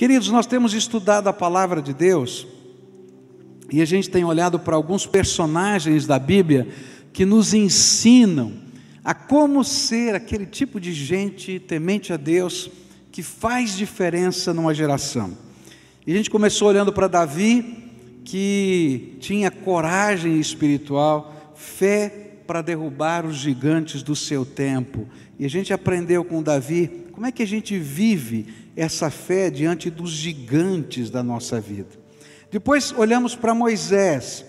Queridos, nós temos estudado a palavra de Deus e a gente tem olhado para alguns personagens da Bíblia que nos ensinam a como ser aquele tipo de gente temente a Deus que faz diferença numa geração. E a gente começou olhando para Davi, que tinha coragem espiritual, fé para derrubar os gigantes do seu tempo. E a gente aprendeu com Davi como é que a gente vive essa fé diante dos gigantes da nossa vida. Depois olhamos para Moisés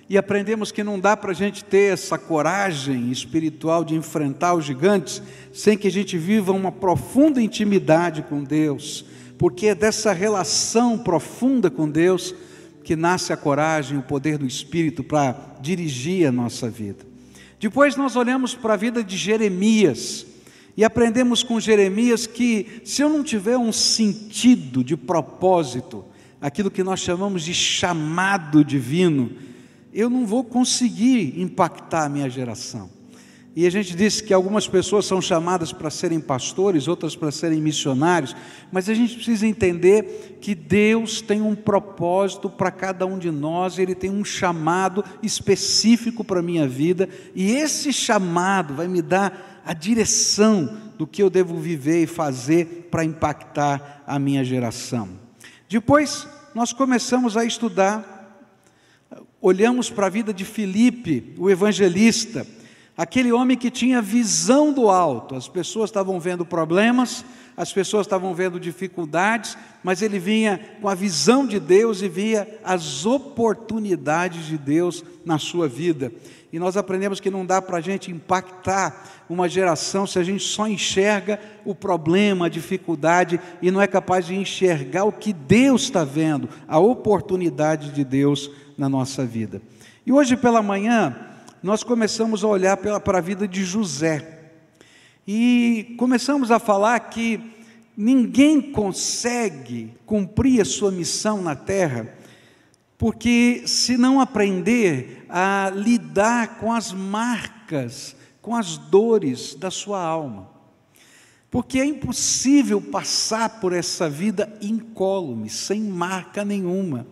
e aprendemos que não dá para a gente ter essa coragem espiritual de enfrentar os gigantes sem que a gente viva uma profunda intimidade com Deus, porque é dessa relação profunda com Deus que nasce a coragem, o poder do Espírito para dirigir a nossa vida. Depois nós olhamos para a vida de Jeremias e aprendemos com Jeremias que se eu não tiver um sentido de propósito, aquilo que nós chamamos de chamado divino, eu não vou conseguir impactar a minha geração. E a gente disse que algumas pessoas são chamadas para serem pastores, outras para serem missionários, mas a gente precisa entender que Deus tem um propósito para cada um de nós, Ele tem um chamado específico para a minha vida, e esse chamado vai me dar a direção do que eu devo viver e fazer para impactar a minha geração. Depois nós começamos a estudar, olhamos para a vida de Filipe, o evangelista, aquele homem que tinha visão do alto. As pessoas estavam vendo problemas, as pessoas estavam vendo dificuldades, mas ele vinha com a visão de Deus e via as oportunidades de Deus na sua vida. E nós aprendemos que não dá para a gente impactar uma geração se a gente só enxerga o problema, a dificuldade, e não é capaz de enxergar o que Deus está vendo, a oportunidade de Deus na nossa vida. E hoje pela manhã nós começamos a olhar para a vida de José, e começamos a falar que ninguém consegue cumprir a sua missão na terra, porque se não aprender a lidar com as marcas, com as dores da sua alma, porque é impossível passar por essa vida incólume, sem marca nenhuma.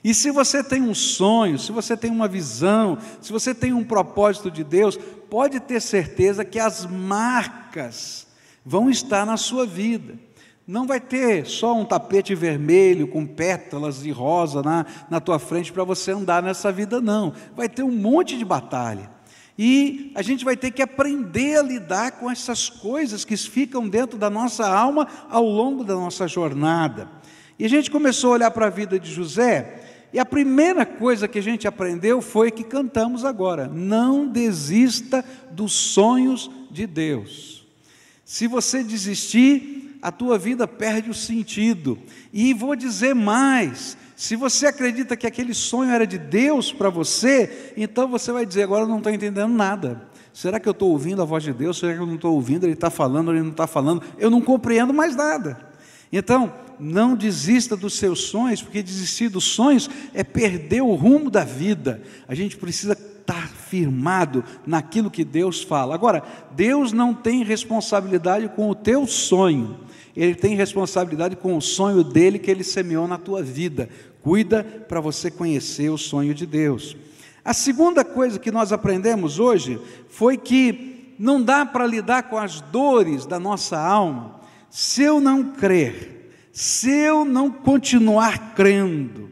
E se você tem um sonho, se você tem uma visão, se você tem um propósito de Deus, pode ter certeza que as marcas vão estar na sua vida. Não vai ter só um tapete vermelho com pétalas de rosa na tua frente para você andar nessa vida, não. Vai ter um monte de batalha. E a gente vai ter que aprender a lidar com essas coisas que ficam dentro da nossa alma ao longo da nossa jornada. E a gente começou a olhar para a vida de José, e a primeira coisa que a gente aprendeu foi que cantamos agora: não desista dos sonhos de Deus. Se você desistir, a tua vida perde o sentido. E vou dizer mais: se você acredita que aquele sonho era de Deus para você, então você vai dizer: agora eu não estou entendendo nada. Será que eu estou ouvindo a voz de Deus? Será que eu não estou ouvindo? Ele está falando, ele não está falando? Eu não compreendo mais nada. Então, não desista dos seus sonhos, porque desistir dos sonhos é perder o rumo da vida. A gente precisa estar firmado naquilo que Deus fala. Agora, Deus não tem responsabilidade com o teu sonho, Ele tem responsabilidade com o sonho dEle que Ele semeou na tua vida. Cuida para você conhecer o sonho de Deus. A segunda coisa que nós aprendemos hoje foi que não dá para lidar com as dores da nossa alma se eu não crer, se eu não continuar crendo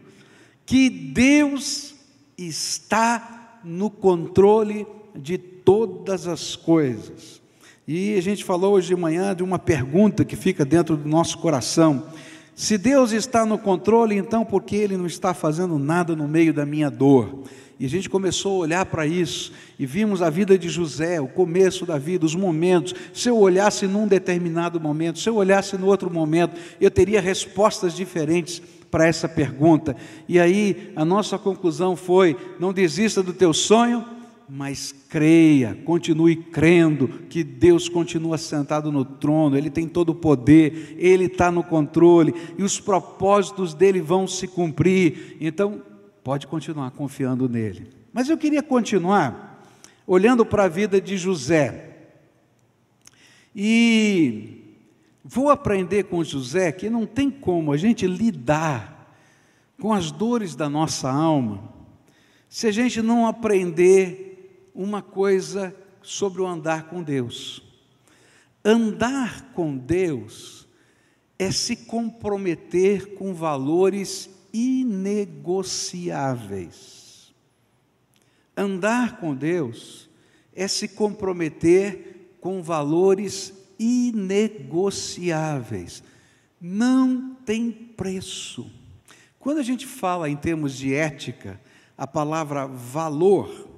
que Deus está no controle de todas as coisas. E a gente falou hoje de manhã de uma pergunta que fica dentro do nosso coração: se Deus está no controle, então por que Ele não está fazendo nada no meio da minha dor? E a gente começou a olhar para isso, e vimos a vida de José, o começo da vida, os momentos. Se eu olhasse num determinado momento, se eu olhasse no outro momento, eu teria respostas diferentes para essa pergunta. E aí a nossa conclusão foi: não desista do teu sonho, mas creia, continue crendo que Deus continua sentado no trono, Ele tem todo o poder, Ele está no controle, e os propósitos dEle vão se cumprir. Então, pode continuar confiando nele. Mas eu queria continuar olhando para a vida de José. E vou aprender com José que não tem como a gente lidar com as dores da nossa alma se a gente não aprender uma coisa sobre o andar com Deus. Andar com Deus é se comprometer com valores inegociáveis. Andar com Deus é se comprometer com valores inegociáveis. Não tem preço. Quando a gente fala em termos de ética, a palavra valor,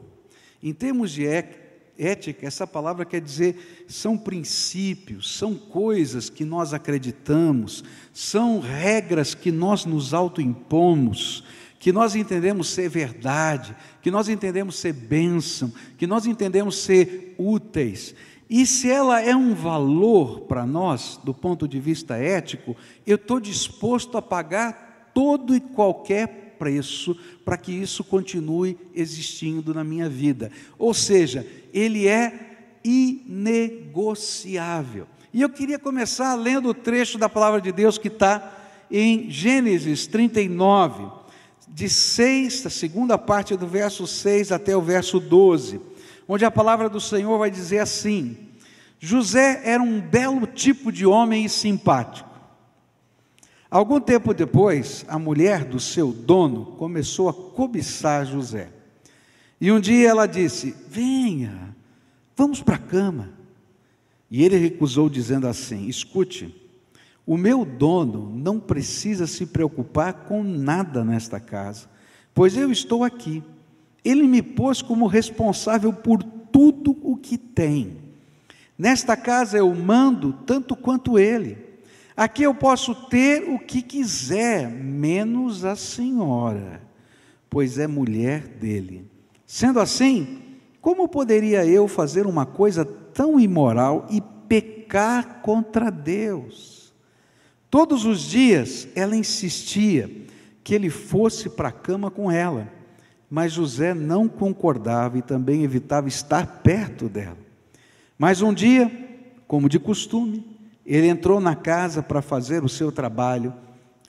em termos de ética, essa palavra quer dizer, são princípios, são coisas que nós acreditamos, são regras que nós nos autoimpomos, que nós entendemos ser verdade, que nós entendemos ser bênção, que nós entendemos ser úteis. E se ela é um valor para nós, do ponto de vista ético, eu estou disposto a pagar todo e qualquer preço para que isso continue existindo na minha vida. Ou seja, ele é inegociável. E eu queria começar lendo o trecho da palavra de Deus que está em Gênesis 39, da segunda parte do verso 6 até o verso 12, onde a palavra do Senhor vai dizer assim: José era um belo tipo de homem e simpático. Algum tempo depois, a mulher do seu dono começou a cobiçar José. E um dia ela disse: venha, vamos para a cama. E ele recusou, dizendo assim: escute, o meu dono não precisa se preocupar com nada nesta casa, pois eu estou aqui. Ele me pôs como responsável por tudo o que tem. Nesta casa eu mando tanto quanto ele. Aqui eu posso ter o que quiser, menos a senhora, pois é mulher dele. Sendo assim, como poderia eu fazer uma coisa tão imoral e pecar contra Deus? Todos os dias ela insistia que ele fosse para a cama com ela, mas José não concordava e também evitava estar perto dela. Mas um dia, como de costume, ele entrou na casa para fazer o seu trabalho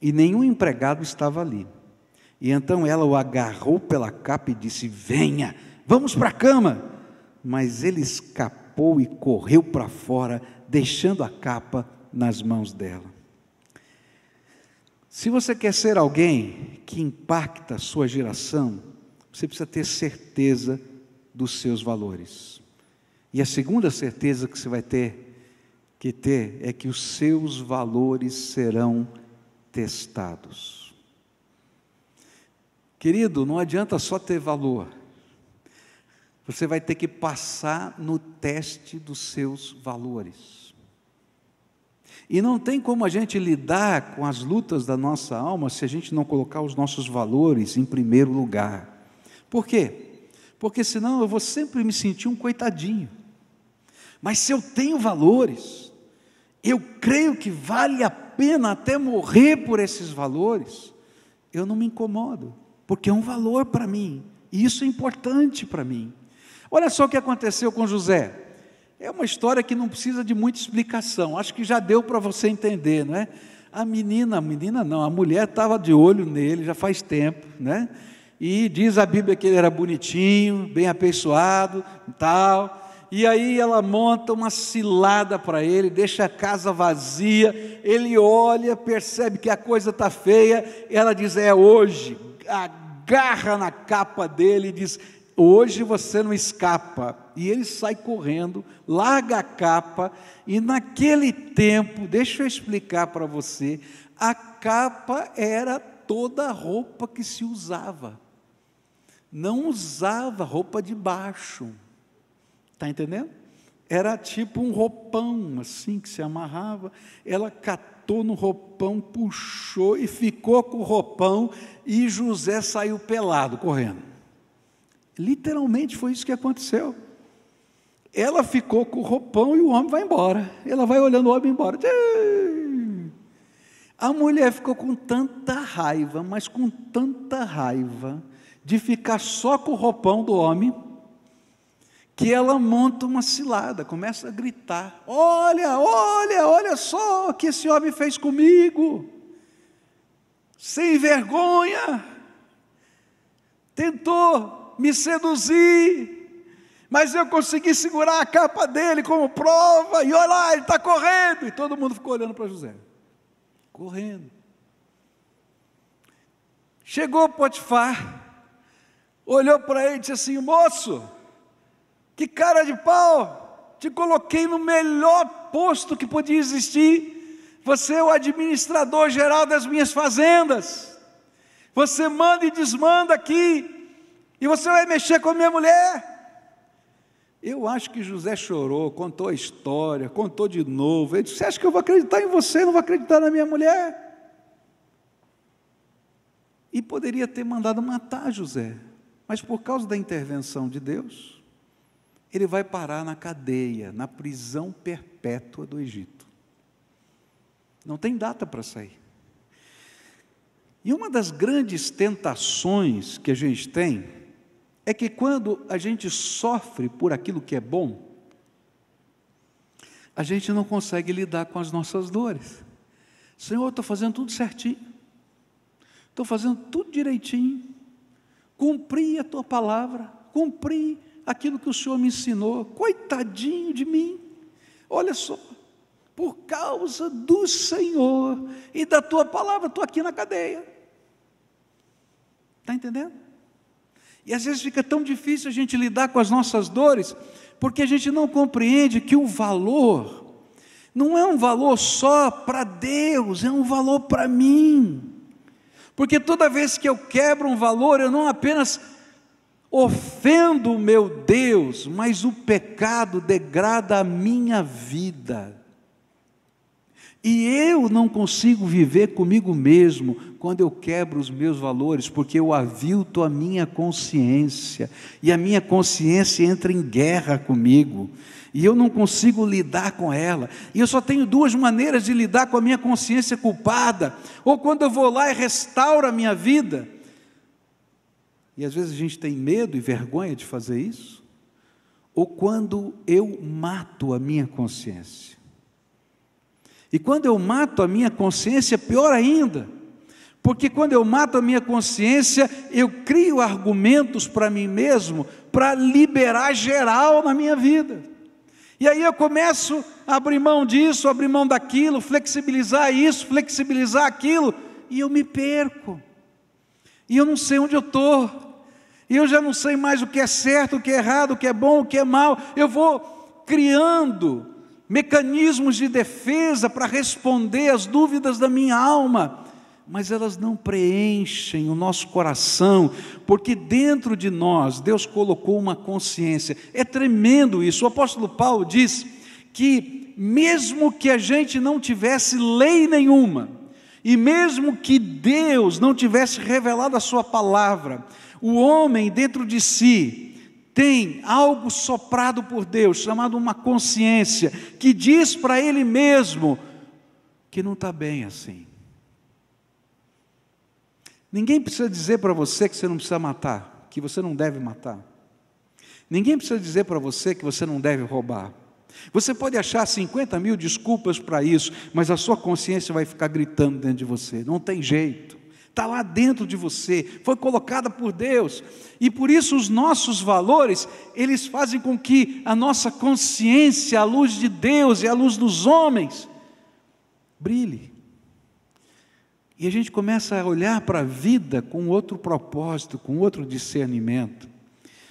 e nenhum empregado estava ali. E então ela o agarrou pela capa e disse: venha, vamos para a cama. Mas ele escapou e correu para fora, deixando a capa nas mãos dela. Se você quer ser alguém que impacta a sua geração, você precisa ter certeza dos seus valores. E a segunda certeza que você vai ter é que os seus valores serão testados. Querido, não adianta só ter valor. Você vai ter que passar no teste dos seus valores. E não tem como a gente lidar com as lutas da nossa alma se a gente não colocar os nossos valores em primeiro lugar. Por quê? Porque senão eu vou sempre me sentir um coitadinho. Mas se eu tenho valores, eu creio que vale a pena até morrer por esses valores, eu não me incomodo, porque é um valor para mim, e isso é importante para mim. Olha só o que aconteceu com José. É uma história que não precisa de muita explicação, acho que já deu para você entender, não é? A mulher estava de olho nele já faz tempo, né? E diz a Bíblia que ele era bonitinho, bem apessoado e tal. E aí ela monta uma cilada para ele, deixa a casa vazia, ele olha, percebe que a coisa está feia, ela diz: é hoje, agarra na capa dele e diz: hoje você não escapa. E ele sai correndo, larga a capa, e naquele tempo, deixa eu explicar para você, a capa era toda a roupa que se usava, não usava roupa de baixo. Está entendendo? Era tipo um roupão, assim, que se amarrava. Ela catou no roupão, puxou e ficou com o roupão, e José saiu pelado, correndo. Literalmente foi isso que aconteceu. Ela ficou com o roupão e o homem vai embora. Ela vai olhando o homem embora. A mulher ficou com tanta raiva, mas com tanta raiva, de ficar só com o roupão do homem, que ela monta uma cilada, começa a gritar: olha só o que esse homem fez comigo, sem vergonha, tentou me seduzir, mas eu consegui segurar a capa dele como prova, e olha lá, ele está correndo. E todo mundo ficou olhando para José, correndo. Chegou Potifar, olhou para ele e disse assim: moço, que cara de pau, te coloquei no melhor posto que podia existir, você é o administrador geral das minhas fazendas, você manda e desmanda aqui, e você vai mexer com a minha mulher. Eu acho que José chorou, contou a história, contou de novo. Ele disse: você acha que eu vou acreditar em você, não vou acreditar na minha mulher? E poderia ter mandado matar José, mas por causa da intervenção de Deus, ele vai parar na cadeia, na prisão perpétua do Egito. Não tem data para sair. E uma das grandes tentações que a gente tem é que quando a gente sofre por aquilo que é bom, a gente não consegue lidar com as nossas dores. Senhor, eu estou fazendo tudo certinho, estou fazendo tudo direitinho, cumpri a tua palavra, cumpri aquilo que o Senhor me ensinou, coitadinho de mim, olha só, por causa do Senhor e da tua palavra, estou aqui na cadeia. Está entendendo? E às vezes fica tão difícil a gente lidar com as nossas dores, porque a gente não compreende que o valor não é um valor só para Deus, é um valor para mim. Porque toda vez que eu quebro um valor, eu não apenas ofendo o meu Deus, mas o pecado degrada a minha vida. E eu não consigo viver comigo mesmo quando eu quebro os meus valores, porque eu avilto a minha consciência, e a minha consciência entra em guerra comigo, e eu não consigo lidar com ela, e eu só tenho duas maneiras de lidar com a minha consciência culpada: ou quando eu vou lá e restauro a minha vida, e às vezes a gente tem medo e vergonha de fazer isso, ou quando eu mato a minha consciência. E quando eu mato a minha consciência, pior ainda, porque quando eu mato a minha consciência, eu crio argumentos para mim mesmo, para liberar geral na minha vida. E aí eu começo a abrir mão disso, abrir mão daquilo, flexibilizar isso, flexibilizar aquilo, e eu me perco. E eu não sei onde eu estou. E eu já não sei mais o que é certo, o que é errado, o que é bom, o que é mal. Eu vou criando mecanismos de defesa para responder às dúvidas da minha alma, mas elas não preenchem o nosso coração, porque dentro de nós Deus colocou uma consciência. É tremendo isso. O apóstolo Paulo diz que mesmo que a gente não tivesse lei nenhuma, e mesmo que Deus não tivesse revelado a sua palavra, o homem dentro de si tem algo soprado por Deus, chamado uma consciência, que diz para ele mesmo que não está bem assim. Ninguém precisa dizer para você que você não precisa matar, que você não deve matar. Ninguém precisa dizer para você que você não deve roubar. Você pode achar 50.000 desculpas para isso, mas a sua consciência vai ficar gritando dentro de você, não tem jeito. Está lá dentro de você, foi colocada por Deus, e por isso os nossos valores, eles fazem com que a nossa consciência, à luz de Deus e à luz dos homens, brilhe, e a gente começa a olhar para a vida com outro propósito, com outro discernimento.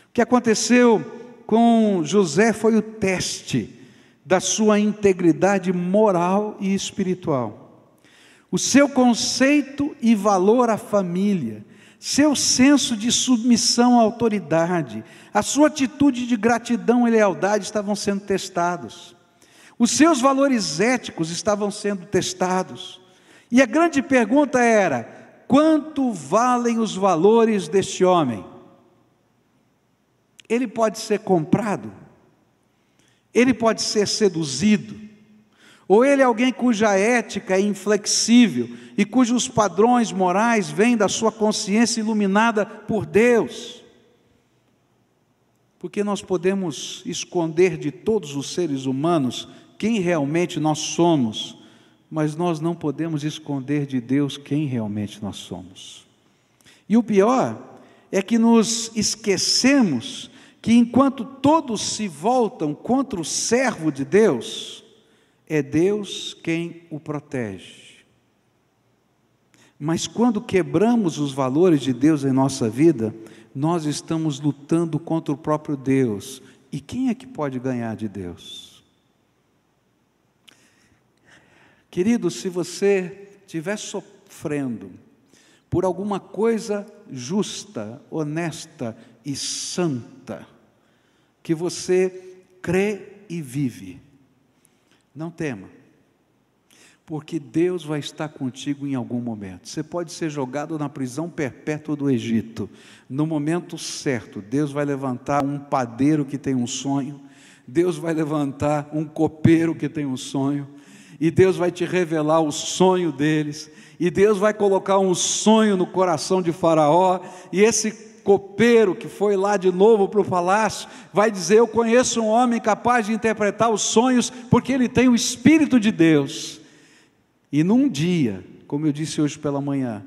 O que aconteceu com José foi o teste da sua integridade moral e espiritual. O seu conceito e valor à família, seu senso de submissão à autoridade, a sua atitude de gratidão e lealdade estavam sendo testados. Os seus valores éticos estavam sendo testados. E a grande pergunta era: quanto valem os valores deste homem? Ele pode ser comprado? Ele pode ser seduzido? Ou ele é alguém cuja ética é inflexível e cujos padrões morais vêm da sua consciência iluminada por Deus? porque nós podemos esconder de todos os seres humanos quem realmente nós somos, mas nós não podemos esconder de Deus quem realmente nós somos. E o pior é que nos esquecemos que enquanto todos se voltam contra o servo de Deus, é Deus quem o protege. Mas quando quebramos os valores de Deus em nossa vida, nós estamos lutando contra o próprio Deus. E quem é que pode ganhar de Deus? Querido, se você estiver sofrendo por alguma coisa justa, honesta e santa, que você crê e vive, não tema, porque Deus vai estar contigo em algum momento. Você pode ser jogado na prisão perpétua do Egito. No momento certo, Deus vai levantar um padeiro que tem um sonho, Deus vai levantar um copeiro que tem um sonho, e Deus vai te revelar o sonho deles, e Deus vai colocar um sonho no coração de Faraó, e esse copeiro que foi lá de novo para o palácio, vai dizer: eu conheço um homem capaz de interpretar os sonhos, porque ele tem o Espírito de Deus. E num dia, como eu disse hoje pela manhã,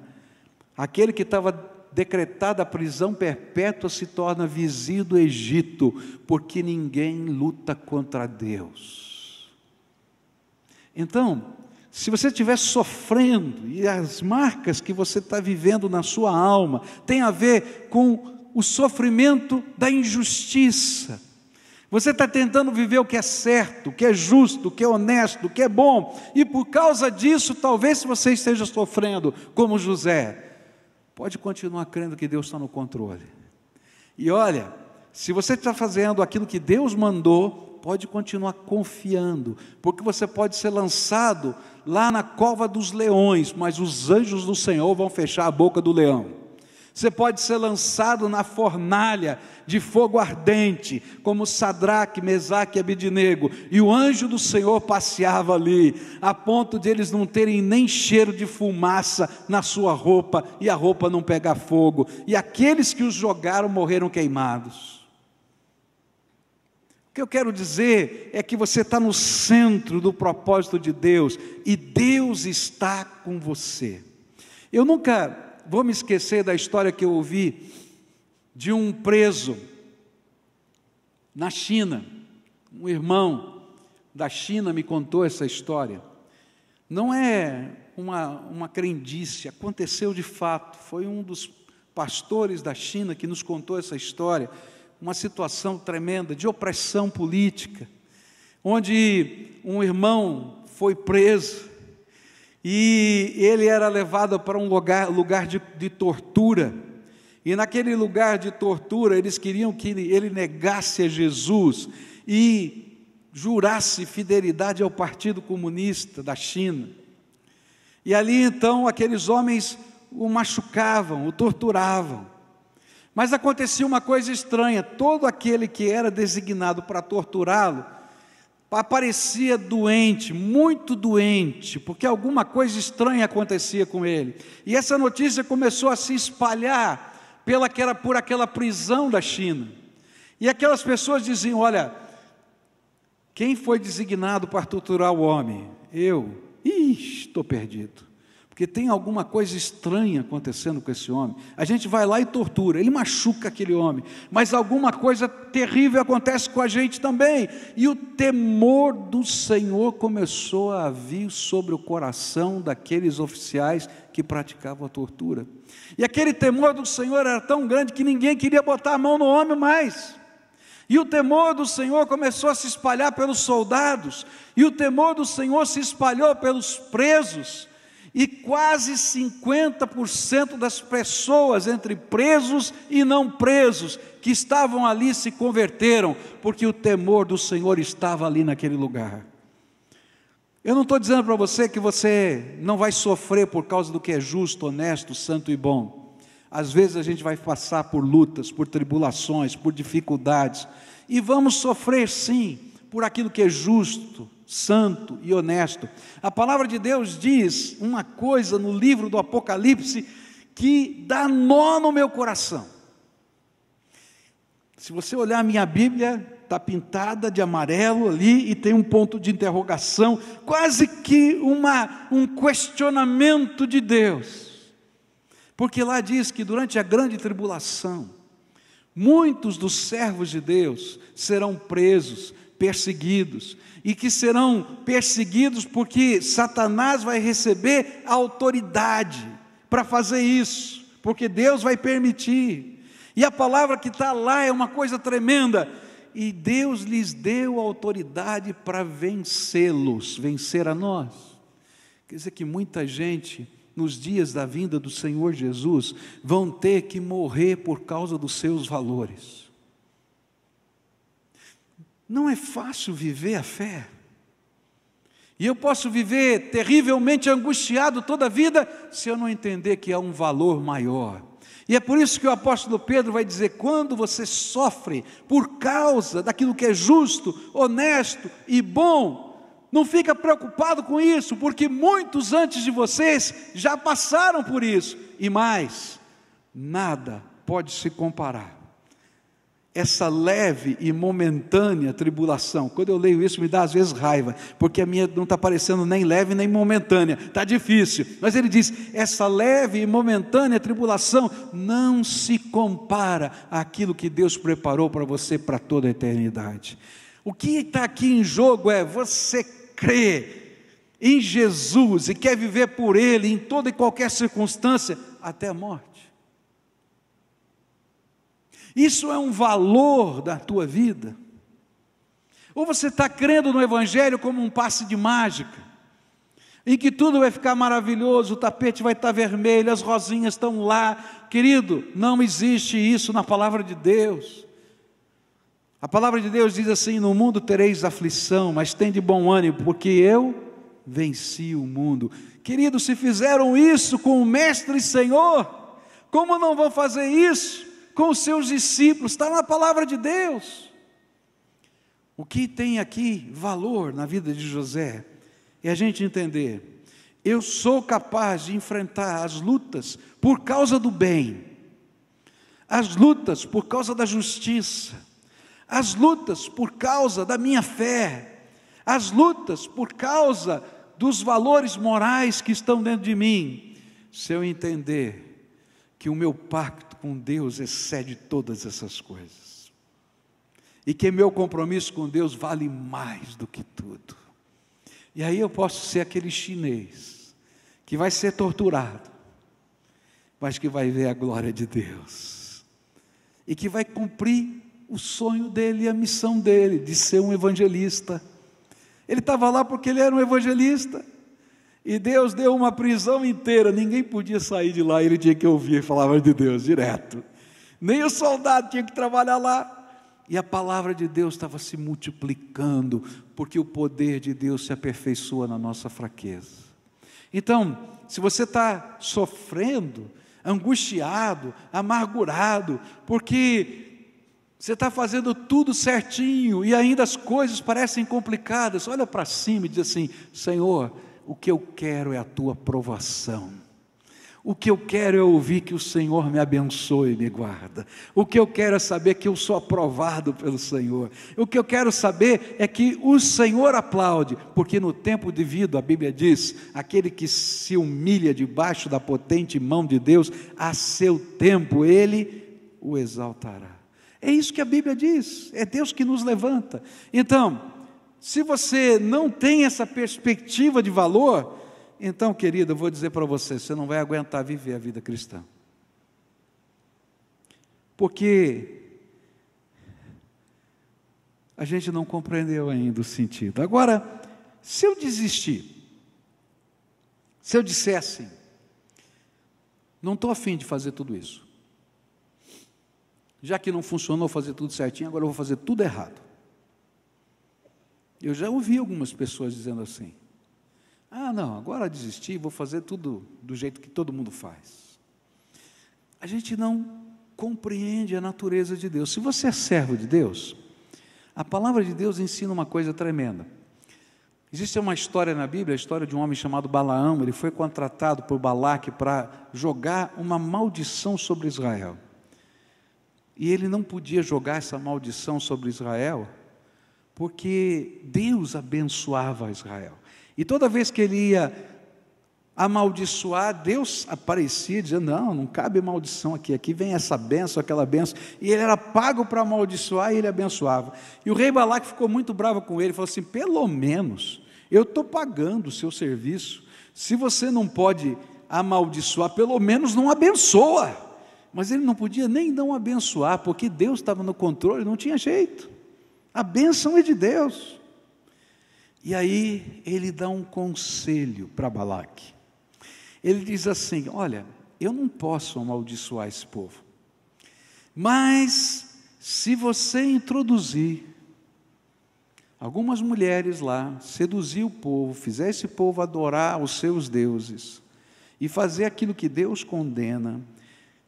aquele que estava decretada a prisão perpétua se torna vizinho do Egito, porque ninguém luta contra Deus. Então, se você estiver sofrendo, e as marcas que você está vivendo na sua alma, tem a ver com o sofrimento da injustiça, você está tentando viver o que é certo, o que é justo, o que é honesto, o que é bom, e por causa disso, talvez se você esteja sofrendo, como José, pode continuar crendo que Deus está no controle. E olha, se você está fazendo aquilo que Deus mandou, pode continuar confiando, porque você pode ser lançado lá na cova dos leões, mas os anjos do Senhor vão fechar a boca do leão. Você pode ser lançado na fornalha de fogo ardente, como Sadraque, Mesaque e Abednego, e o anjo do Senhor passeava ali, a ponto de eles não terem nem cheiro de fumaça na sua roupa, e a roupa não pegar fogo, e aqueles que os jogaram morreram queimados. O que eu quero dizer é que você está no centro do propósito de Deus, e Deus está com você. Eu nunca vou me esquecer da história que eu ouvi de um preso na China. Um irmão da China me contou essa história. Não é uma crendice, aconteceu de fato. Foi um dos pastores da China que nos contou essa história. Uma situação tremenda de opressão política, onde um irmão foi preso, e ele era levado para um lugar de tortura, e naquele lugar de tortura, eles queriam que ele negasse a Jesus, e jurasse fidelidade ao Partido Comunista da China, e ali então aqueles homens o machucavam, o torturavam, mas acontecia uma coisa estranha: todo aquele que era designado para torturá-lo, aparecia doente, muito doente, porque alguma coisa estranha acontecia com ele, e essa notícia começou a se espalhar por aquela prisão da China, e aquelas pessoas diziam: olha, quem foi designado para torturar o homem? Eu. Estou perdido, porque tem alguma coisa estranha acontecendo com esse homem. A gente vai lá e tortura, ele machuca aquele homem, mas alguma coisa terrível acontece com a gente também. E o temor do Senhor começou a vir sobre o coração daqueles oficiais que praticavam a tortura. E aquele temor do Senhor era tão grande que ninguém queria botar a mão no homem mais. E o temor do Senhor começou a se espalhar pelos soldados, e o temor do Senhor se espalhou pelos presos, e quase 50% das pessoas, entre presos e não presos, que estavam ali se converteram, porque o temor do Senhor estava ali naquele lugar. Eu não estou dizendo para você que você não vai sofrer por causa do que é justo, honesto, santo e bom. Às vezes a gente vai passar por lutas, por tribulações, por dificuldades, e vamos sofrer sim, por aquilo que é justo, santo e honesto. A palavra de Deus diz uma coisa no livro do Apocalipse que dá nó no meu coração. Se você olhar a minha Bíblia, está pintada de amarelo ali e tem um ponto de interrogação, quase que um questionamento de Deus. Porque lá diz que durante a grande tribulação, muitos dos servos de Deus serão presos, perseguidos, e que serão perseguidos porque Satanás vai receber a autoridade para fazer isso, porque Deus vai permitir. E a palavra que está lá é uma coisa tremenda, e Deus lhes deu autoridade para vencê-los, vencer a nós. Quer dizer que muita gente, nos dias da vinda do Senhor Jesus, vão ter que morrer por causa dos seus valores. Não é fácil viver a fé. E eu posso viver terrivelmente angustiado toda a vida, se eu não entender que há um valor maior. E é por isso que o apóstolo Pedro vai dizer, quando você sofre por causa daquilo que é justo, honesto e bom, não fica preocupado com isso, porque muitos antes de vocês já passaram por isso. E mais, nada pode se comparar. Essa leve e momentânea tribulação, quando eu leio isso me dá às vezes raiva, porque a minha não está parecendo nem leve nem momentânea, está difícil, mas ele diz, essa leve e momentânea tribulação não se compara àquilo que Deus preparou para você para toda a eternidade. O que está aqui em jogo é, você crê em Jesus e quer viver por Ele em toda e qualquer circunstância, até a morte. Isso é um valor da tua vida? Ou você está crendo no Evangelho como um passe de mágica, em que tudo vai ficar maravilhoso, o tapete vai estar vermelho, as rosinhas estão lá? Querido, não existe isso na palavra de Deus. A palavra de Deus diz assim, no mundo tereis aflição, mas tende bom ânimo, porque eu venci o mundo. Querido, se fizeram isso com o Mestre e Senhor, como não vão fazer isso com os seus discípulos? Está na palavra de Deus. O que tem aqui valor na vida de José é a gente entender, eu sou capaz de enfrentar as lutas por causa do bem, as lutas por causa da justiça, as lutas por causa da minha fé, as lutas por causa dos valores morais que estão dentro de mim, se eu entender que o meu pacto com Deus excede todas essas coisas, e que meu compromisso com Deus vale mais do que tudo. E aí eu posso ser aquele chinês que vai ser torturado, mas que vai ver a glória de Deus, e que vai cumprir o sonho dele e a missão dele, de ser um evangelista. Ele estava lá porque ele era um evangelista, e Deus deu uma prisão inteira, ninguém podia sair de lá, ele tinha que ouvir a palavra de Deus direto, nem o soldado tinha que trabalhar lá, e a palavra de Deus estava se multiplicando, porque o poder de Deus se aperfeiçoa na nossa fraqueza. Então, se você está sofrendo, angustiado, amargurado, porque você está fazendo tudo certinho, e ainda as coisas parecem complicadas, olha para cima e diz assim, Senhor, o que eu quero é a tua aprovação, o que eu quero é ouvir que o Senhor me abençoe e me guarda, o que eu quero é saber que eu sou aprovado pelo Senhor, o que eu quero saber é que o Senhor aplaude, porque no tempo devido, a Bíblia diz, aquele que se humilha debaixo da potente mão de Deus, a seu tempo Ele o exaltará. É isso que a Bíblia diz, é Deus que nos levanta. Então, se você não tem essa perspectiva de valor, então, querido, eu vou dizer para você, você não vai aguentar viver a vida cristã. Porque a gente não compreendeu ainda o sentido. Agora, se eu desistir, se eu disser assim, não estou afim de fazer tudo isso, já que não funcionou fazer tudo certinho, agora eu vou fazer tudo errado. Eu já ouvi algumas pessoas dizendo assim, não, agora desisti, vou fazer tudo do jeito que todo mundo faz. A gente não compreende a natureza de Deus. Se você é servo de Deus, a palavra de Deus ensina uma coisa tremenda. Existe uma história na Bíblia, a história de um homem chamado Balaão. Ele foi contratado por Balaque para jogar uma maldição sobre Israel. E ele não podia jogar essa maldição sobre Israel, porque Deus abençoava Israel. E toda vez que ele ia amaldiçoar, Deus aparecia dizendo: não cabe maldição aqui, aqui vem essa bênção, aquela bênção. E ele era pago para amaldiçoar e ele abençoava. E o rei Balaque ficou muito bravo com ele, falou assim: pelo menos eu estou pagando o seu serviço, se você não pode amaldiçoar, pelo menos não abençoa. Mas ele não podia nem não abençoar, porque Deus estava no controle, não tinha jeito. A bênção é de Deus. E aí ele dá um conselho para Balaque. Ele diz assim: olha, eu não posso amaldiçoar esse povo, mas se você introduzir algumas mulheres lá, seduzir o povo, fizer esse povo adorar os seus deuses e fazer aquilo que Deus condena,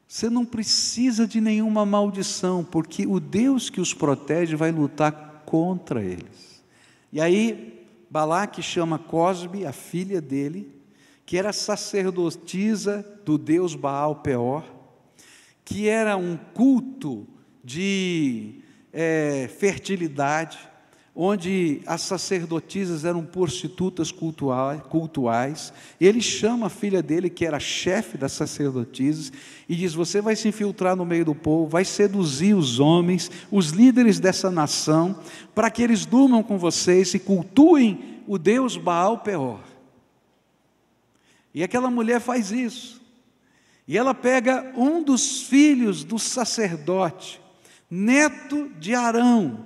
você não precisa de nenhuma maldição, porque o Deus que os protege vai lutar contra eles. E aí Balaque chama Cosbe, a filha dele, que era sacerdotisa do deus Baal Peor, que era um culto de fertilidade, onde as sacerdotisas eram prostitutas cultuais. Ele chama a filha dele, que era chefe das sacerdotisas, e diz: você vai se infiltrar no meio do povo, vai seduzir os homens, os líderes dessa nação, para que eles durmam com vocês e cultuem o deus Baal Peor. E aquela mulher faz isso, e ela pega um dos filhos do sacerdote, neto de Arão,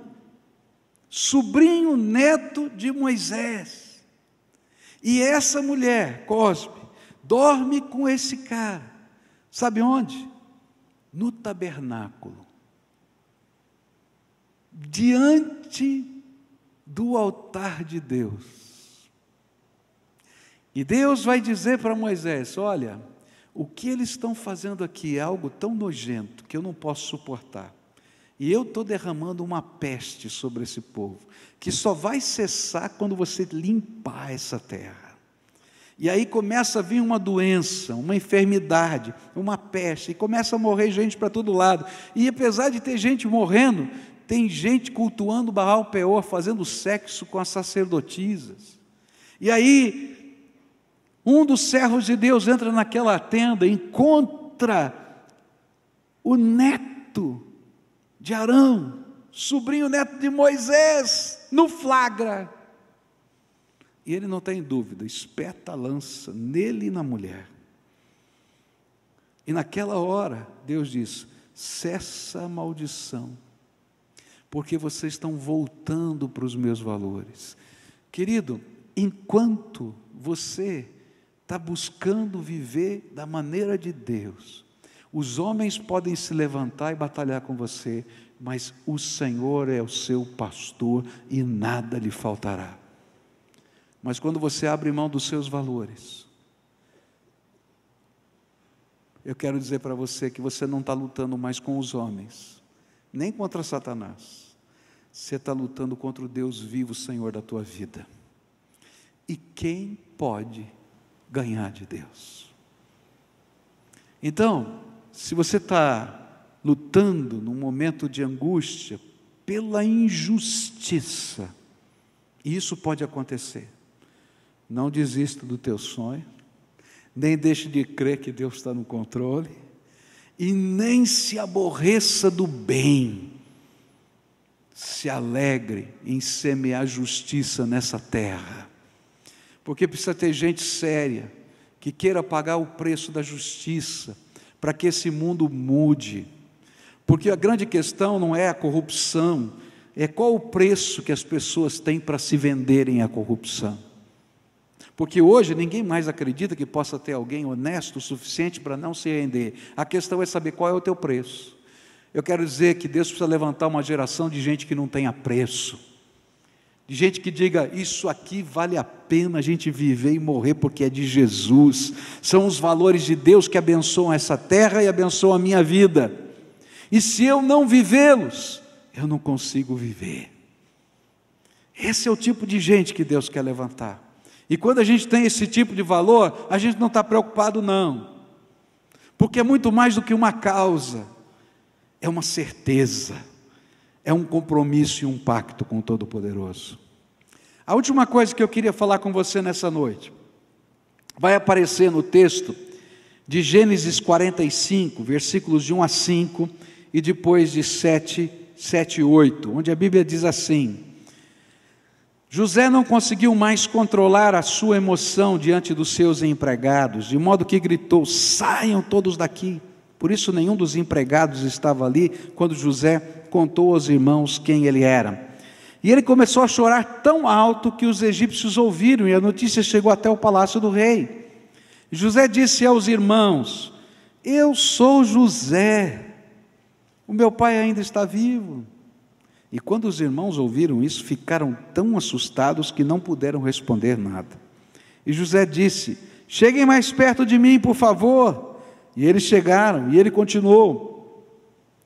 sobrinho neto de Moisés, e essa mulher, Cosbe, dorme com esse cara, sabe onde? No tabernáculo, diante do altar de Deus. E Deus vai dizer para Moisés: olha, o que eles estão fazendo aqui é algo tão nojento que eu não posso suportar. E eu estou derramando uma peste sobre esse povo, que só vai cessar quando você limpar essa terra. E aí começa a vir uma doença, uma enfermidade, uma peste, e começa a morrer gente para todo lado. E apesar de ter gente morrendo, tem gente cultuando Baal Peor, fazendo sexo com as sacerdotisas. E aí um dos servos de Deus entra naquela tenda, encontra o neto de Arão, sobrinho neto de Moisés, no flagra. E ele não tem dúvida, espeta a lança nele e na mulher. E naquela hora, Deus diz: cessa a maldição, porque vocês estão voltando para os meus valores. Querido, enquanto você está buscando viver da maneira de Deus, os homens podem se levantar e batalhar com você, mas o Senhor é o seu pastor e nada lhe faltará. Mas quando você abre mão dos seus valores, eu quero dizer para você que você não está lutando mais com os homens, nem contra Satanás. Você está lutando contra o Deus vivo, Senhor da tua vida. E quem pode ganhar de Deus? Então, se você está lutando num momento de angústia pela injustiça, e isso pode acontecer, não desista do teu sonho, nem deixe de crer que Deus está no controle, e nem se aborreça do bem. Se alegre em semear justiça nessa terra, porque precisa ter gente séria, que queira pagar o preço da justiça, para que esse mundo mude. Porque a grande questão não é a corrupção, é qual o preço que as pessoas têm para se venderem à corrupção. Porque hoje ninguém mais acredita que possa ter alguém honesto o suficiente para não se render. A questão é saber qual é o teu preço. Eu quero dizer que Deus precisa levantar uma geração de gente que não tenha preço, de gente que diga: isso aqui vale a pena a gente viver e morrer porque é de Jesus. São os valores de Deus que abençoam essa terra e abençoam a minha vida, e se eu não vivê-los, eu não consigo viver. Esse é o tipo de gente que Deus quer levantar. E quando a gente tem esse tipo de valor, a gente não está preocupado não, porque é muito mais do que uma causa, é uma certeza, é um compromisso e um pacto com o Todo-Poderoso. A última coisa que eu queria falar com você nessa noite, vai aparecer no texto de Gênesis 45, versículos de 1 a 5, e depois de 7 e 8, onde a Bíblia diz assim: José não conseguiu mais controlar a sua emoção diante dos seus empregados, de modo que gritou: saiam todos daqui. Por isso nenhum dos empregados estava ali quando José contou aos irmãos quem ele era. E ele começou a chorar tão alto que os egípcios ouviram, e a notícia chegou até o palácio do rei. José disse aos irmãos: eu sou José, o meu pai ainda está vivo. E quando os irmãos ouviram isso, ficaram tão assustados que não puderam responder nada. E José disse: cheguem mais perto de mim, por favor. E eles chegaram, e ele continuou: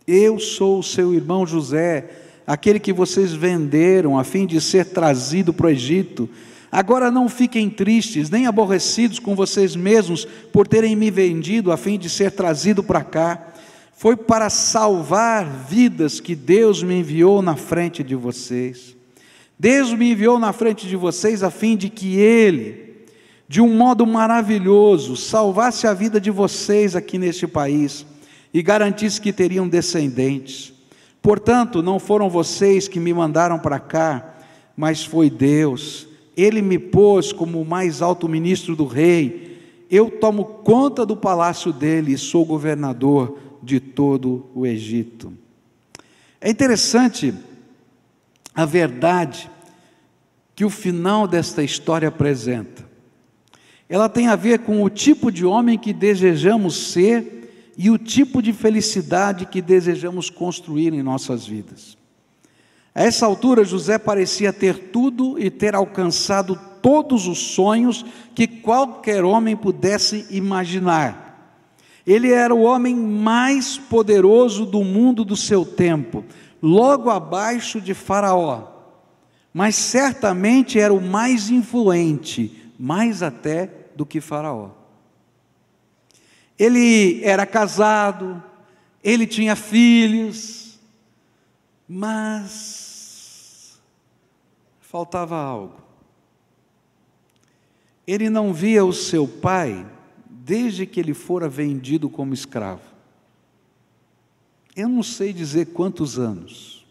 eu sou o seu irmão José, aquele que vocês venderam a fim de ser trazido para o Egito. Agora não fiquem tristes, nem aborrecidos com vocês mesmos por terem me vendido a fim de ser trazido para cá. Foi para salvar vidas que Deus me enviou na frente de vocês. Deus me enviou na frente de vocês a fim de que Ele, de um modo maravilhoso, salvasse a vida de vocês aqui neste país e garantisse que teriam descendentes. Portanto, não foram vocês que me mandaram para cá, mas foi Deus. Ele me pôs como o mais alto ministro do rei. Eu tomo conta do palácio dele e sou governador de todo o Egito. É interessante a verdade que o final desta história apresenta. Ela tem a ver com o tipo de homem que desejamos ser e o tipo de felicidade que desejamos construir em nossas vidas. A essa altura, José parecia ter tudo e ter alcançado todos os sonhos que qualquer homem pudesse imaginar. Ele era o homem mais poderoso do mundo do seu tempo, logo abaixo de Faraó, mas certamente era o mais influente, mais até do que Faraó. Ele era casado, ele tinha filhos, mas faltava algo. Ele não via o seu pai desde que ele fora vendido como escravo. Eu não sei dizer quantos anos,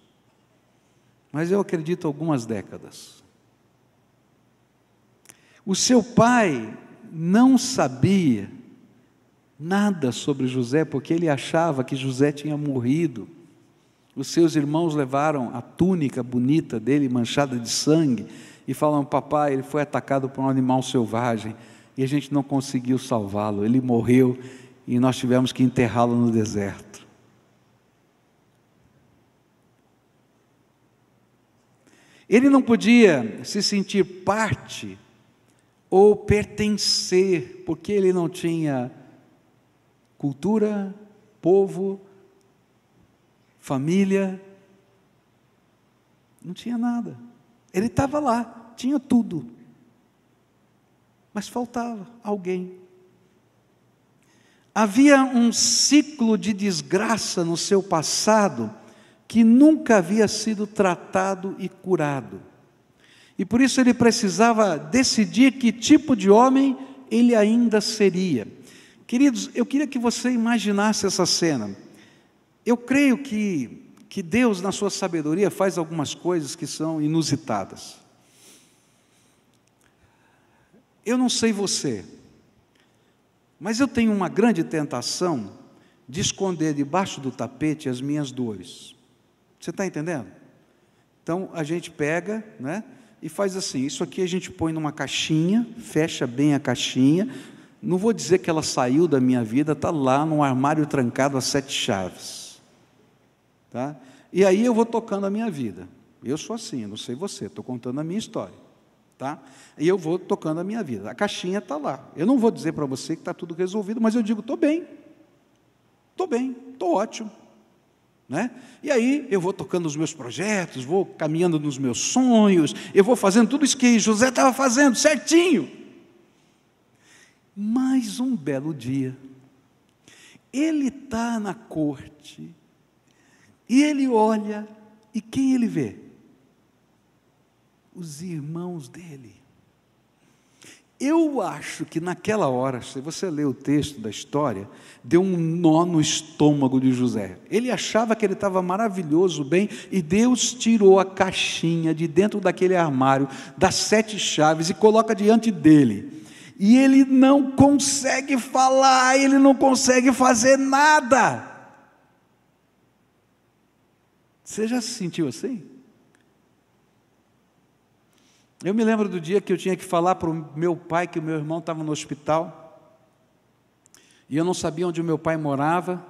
mas eu acredito algumas décadas. O seu pai não sabia nada sobre José, porque ele achava que José tinha morrido. Os seus irmãos levaram a túnica bonita dele, manchada de sangue, e falam: papai, ele foi atacado por um animal selvagem, e a gente não conseguiu salvá-lo, ele morreu, e nós tivemos que enterrá-lo no deserto. Ele não podia se sentir parte ou pertencer, porque ele não tinha cultura, povo, família, não tinha nada. Ele estava lá, tinha tudo, mas faltava alguém. Havia um ciclo de desgraça no seu passado que nunca havia sido tratado e curado. E por isso ele precisava decidir que tipo de homem ele ainda seria. Queridos, eu queria que você imaginasse essa cena. Eu creio que Deus, na sua sabedoria, faz algumas coisas que são inusitadas. Eu não sei você, mas eu tenho uma grande tentação de esconder debaixo do tapete as minhas dores. Você está entendendo? Então a gente pega, né, e faz assim: isso aqui a gente põe numa caixinha, fecha bem a caixinha. Não vou dizer que ela saiu da minha vida, está lá num armário trancado a 7 chaves. Tá? E aí eu vou tocando a minha vida. Eu sou assim, eu não sei você, estou contando a minha história. Tá? E eu vou tocando a minha vida. A caixinha está lá. Eu não vou dizer para você que está tudo resolvido, mas eu digo: estou bem, estou ótimo. Né? E aí eu vou tocando os meus projetos, vou caminhando nos meus sonhos, eu vou fazendo tudo isso que José estava fazendo, certinho. Mas um belo dia, ele está na corte, E ele olha, e quem ele vê? Os irmãos dele. Eu acho que naquela hora, se você ler o texto da história, deu um nó no estômago de José. Ele achava que ele estava maravilhoso, bem, e Deus tirou a caixinha de dentro daquele armário, das 7 chaves, e coloca diante dele. E ele não consegue falar, ele não consegue fazer nada. Você já se sentiu assim? Eu me lembro do dia que eu tinha que falar para o meu pai que o meu irmão estava no hospital, e eu não sabia onde o meu pai morava,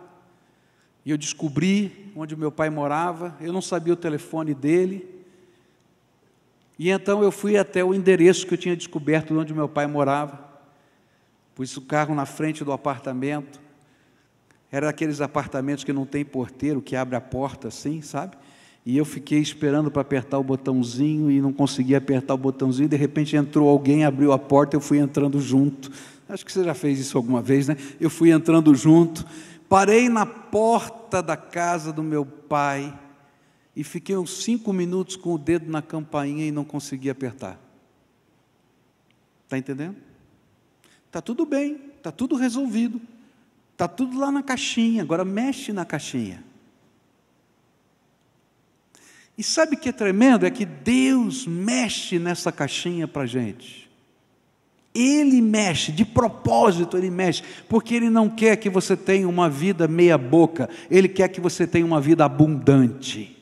e eu descobri onde o meu pai morava, eu não sabia o telefone dele, e então eu fui até o endereço que eu tinha descoberto de onde o meu pai morava, pus o carro na frente do apartamento, era daqueles apartamentos que não tem porteiro, que abre a porta assim, sabe? E eu fiquei esperando para apertar o botãozinho e não conseguia apertar o botãozinho. De repente entrou alguém, abriu a porta, eu fui entrando junto. Acho que você já fez isso alguma vez, né? Eu fui entrando junto, parei na porta da casa do meu pai e fiquei uns 5 minutos com o dedo na campainha e não conseguia apertar. Está entendendo? Está tudo bem, está tudo resolvido, está tudo lá na caixinha, agora mexe na caixinha. E sabe o que é tremendo? É que Deus mexe nessa caixinha para a gente. Ele mexe, de propósito Ele mexe, porque Ele não quer que você tenha uma vida meia boca, Ele quer que você tenha uma vida abundante.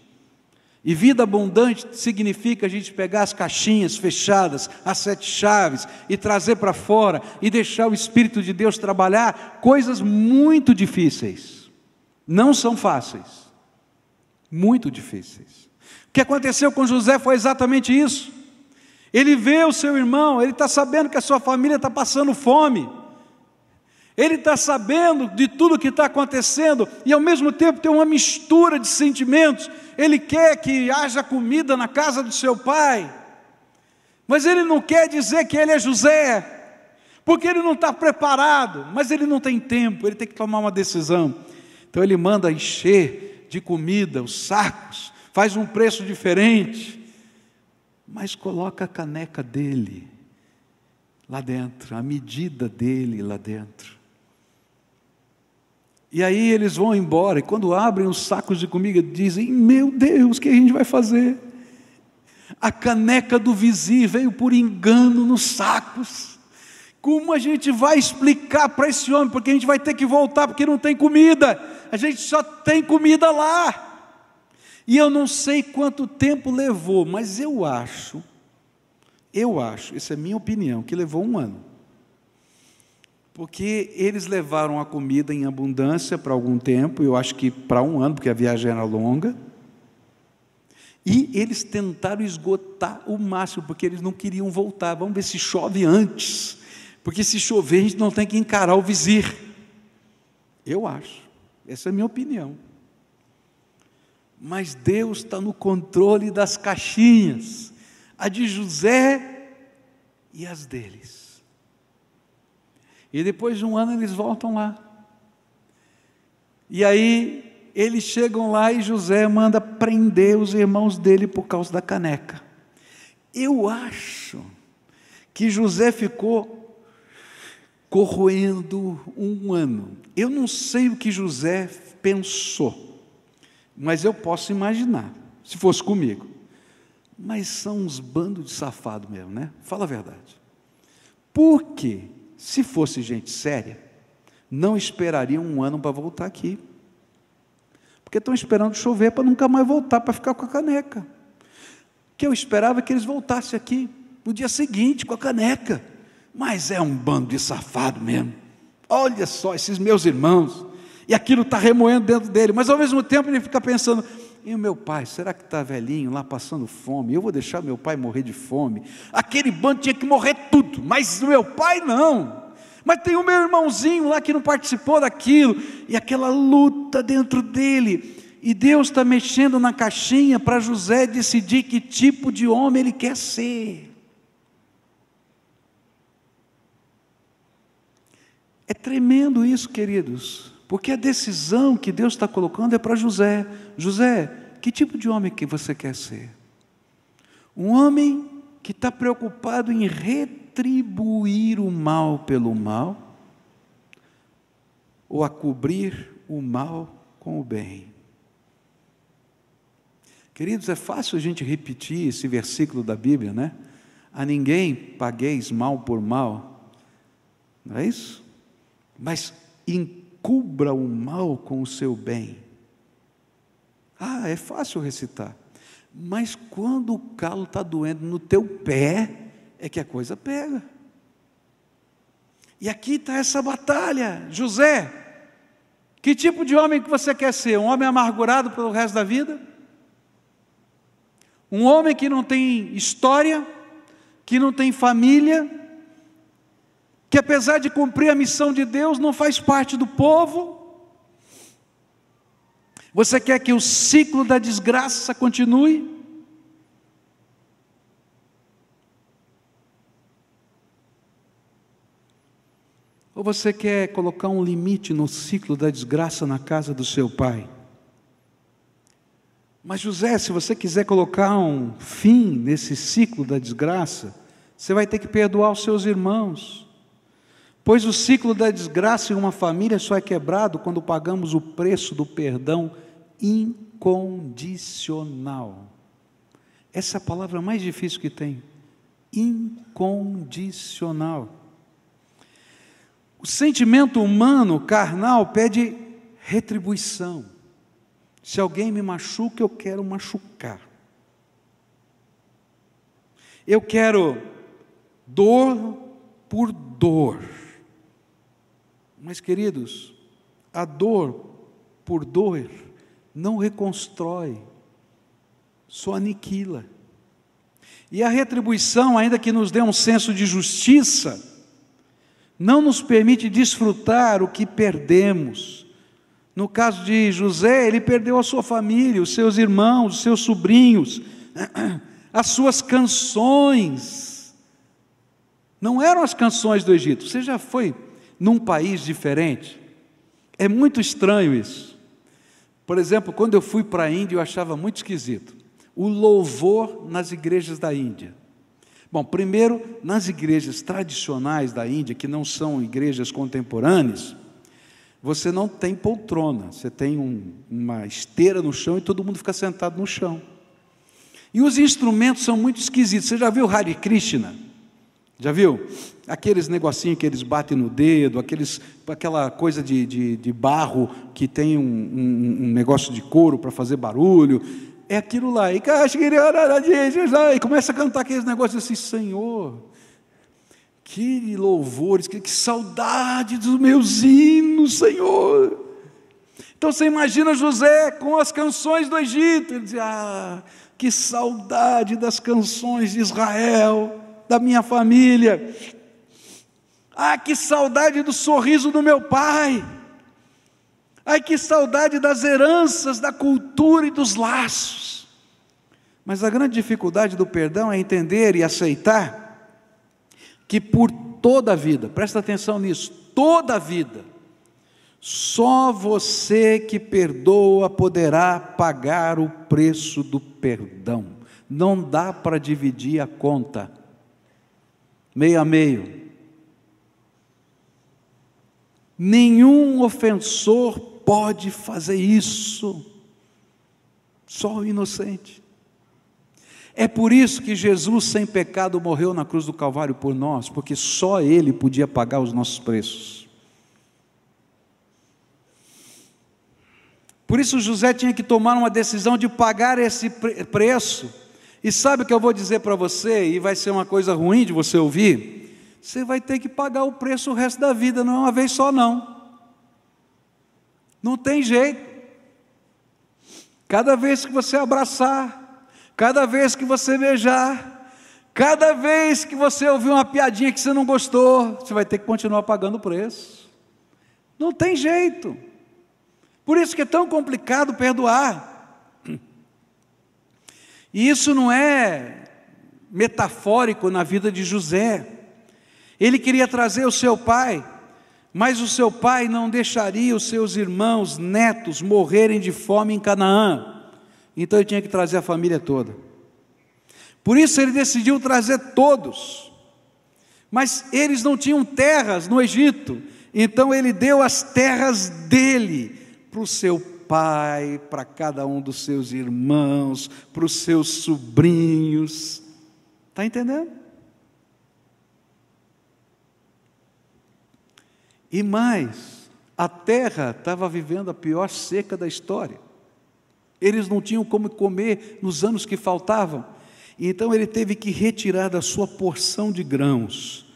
E vida abundante significa a gente pegar as caixinhas fechadas, as 7 chaves, e trazer para fora, e deixar o Espírito de Deus trabalhar coisas muito difíceis. Não são fáceis, muito difíceis. O que aconteceu com José foi exatamente isso. Ele vê o seu irmão, ele está sabendo que a sua família está passando fome, ele está sabendo de tudo que está acontecendo, e ao mesmo tempo tem uma mistura de sentimentos. Ele quer que haja comida na casa do seu pai, mas ele não quer dizer que ele é José, porque ele não está preparado, mas ele não tem tempo, ele tem que tomar uma decisão. Então ele manda encher de comida os sacos, faz um preço diferente, mas coloca a caneca dele lá dentro, a medida dele lá dentro. E aí eles vão embora, e quando abrem os sacos de comida, dizem: meu Deus, o que a gente vai fazer? A caneca do vizinho veio por engano nos sacos. Como a gente vai explicar para esse homem? Porque a gente vai ter que voltar, porque não tem comida, a gente só tem comida lá. E eu não sei quanto tempo levou, mas eu acho, essa é a minha opinião, que levou 1 ano. Porque eles levaram a comida em abundância para algum tempo, eu acho que para 1 ano, porque a viagem era longa. E eles tentaram esgotar o máximo, porque eles não queriam voltar. Vamos ver se chove antes, porque se chover a gente não tem que encarar o vizir. Eu acho, essa é a minha opinião. Mas Deus está no controle das caixinhas, a de José e as deles. E depois de 1 ano eles voltam lá. E aí eles chegam lá e José manda prender os irmãos dele por causa da caneca. Eu acho que José ficou corroendo 1 ano. Eu não sei o que José pensou, mas eu posso imaginar, se fosse comigo. Mas são uns bandos de safado mesmo, né? Fala a verdade. Porque, se fosse gente séria, não esperariam 1 ano para voltar aqui. Porque estão esperando chover para nunca mais voltar, para ficar com a caneca. O que eu esperava é que eles voltassem aqui no dia seguinte com a caneca. Mas é um bando de safado mesmo. Olha só esses meus irmãos. E aquilo está remoendo dentro dele, mas ao mesmo tempo ele fica pensando: e o meu pai, será que está velhinho lá passando fome? Eu vou deixar meu pai morrer de fome? Aquele bando tinha que morrer tudo, mas o meu pai não. Mas tem o meu irmãozinho lá que não participou daquilo, e aquela luta dentro dele, e Deus está mexendo na caixinha para José decidir que tipo de homem ele quer ser. É tremendo isso, queridos, porque a decisão que Deus está colocando é para José. José, que tipo de homem que você quer ser? Um homem que está preocupado em retribuir o mal pelo mal, ou a cobrir o mal com o bem? Queridos, é fácil a gente repetir esse versículo da Bíblia, né? A ninguém pagueis mal por mal, não é isso? Mas encubra o mal com o seu bem. É fácil recitar, mas quando o calo está doendo no teu pé, é que a coisa pega. E aqui está essa batalha. José, que tipo de homem que você quer ser? Um homem amargurado pelo resto da vida? Um homem que não tem história, que não tem família, que apesar de cumprir a missão de Deus, não faz parte do povo? Você quer que o ciclo da desgraça continue? Ou você quer colocar um limite no ciclo da desgraça na casa do seu pai? Mas José, se você quiser colocar um fim nesse ciclo da desgraça, você vai ter que perdoar os seus irmãos, pois o ciclo da desgraça em uma família só é quebrado quando pagamos o preço do perdão incondicional. Essa é a palavra mais difícil que tem, incondicional. O sentimento humano, carnal, pede retribuição. Se alguém me machuca, eu quero machucar. Eu quero dor por dor. Mas, queridos, a dor por dor não reconstrói, só aniquila. E a retribuição, ainda que nos dê um senso de justiça, não nos permite desfrutar o que perdemos. No caso de José, ele perdeu a sua família, os seus irmãos, os seus sobrinhos, as suas canções. Não eram as canções do Egito. Você já foi num país diferente? É muito estranho isso. Por exemplo, quando eu fui para a Índia, eu achava muito esquisito o louvor nas igrejas da Índia. Bom, primeiro, nas igrejas tradicionais da Índia, que não são igrejas contemporâneas, você não tem poltrona, você tem uma esteira no chão e todo mundo fica sentado no chão. E os instrumentos são muito esquisitos. Você já viu Hare Krishna? Já viu? Aqueles negocinhos que eles batem no dedo, aquela coisa de barro que tem um negócio de couro para fazer barulho. É aquilo lá. E começa a cantar aqueles negócios assim, Senhor, que louvores, que saudade dos meus hinos, Senhor. Então você imagina José com as canções do Egito. Ele dizia, que saudade das canções de Israel, da minha família. Que saudade do sorriso do meu pai. Que saudade das heranças, da cultura e dos laços. Mas a grande dificuldade do perdão é entender e aceitar que por toda a vida, presta atenção nisso, toda a vida, só você que perdoa poderá pagar o preço do perdão. Não dá para dividir a conta, meio a meio. Nenhum ofensor pode fazer isso, só o inocente. É por isso que Jesus, sem pecado, morreu na cruz do Calvário por nós, porque só Ele podia pagar os nossos preços. Por isso José tinha que tomar uma decisão de pagar esse preço. E sabe o que eu vou dizer para você, e vai ser uma coisa ruim de você ouvir? Você vai ter que pagar o preço o resto da vida, não é uma vez só não. Não tem jeito. Cada vez que você abraçar, cada vez que você beijar, cada vez que você ouvir uma piadinha que você não gostou, você vai ter que continuar pagando o preço. Não tem jeito. Por isso que é tão complicado perdoar. E isso não é metafórico na vida de José. Ele queria trazer o seu pai Mas o seu pai não deixaria os seus irmãos netos morrerem de fome em Canaã. Então ele tinha que trazer a família toda. Por isso ele decidiu trazer todos. Mas eles não tinham terras no Egito. Então ele deu as terras dele para o seu pai, para cada um dos seus irmãos, para os seus sobrinhos. Está entendendo? E mais, a terra estava vivendo a pior seca da história. Eles não tinham como comer nos anos que faltavam. Então ele teve que retirar da sua porção de grãos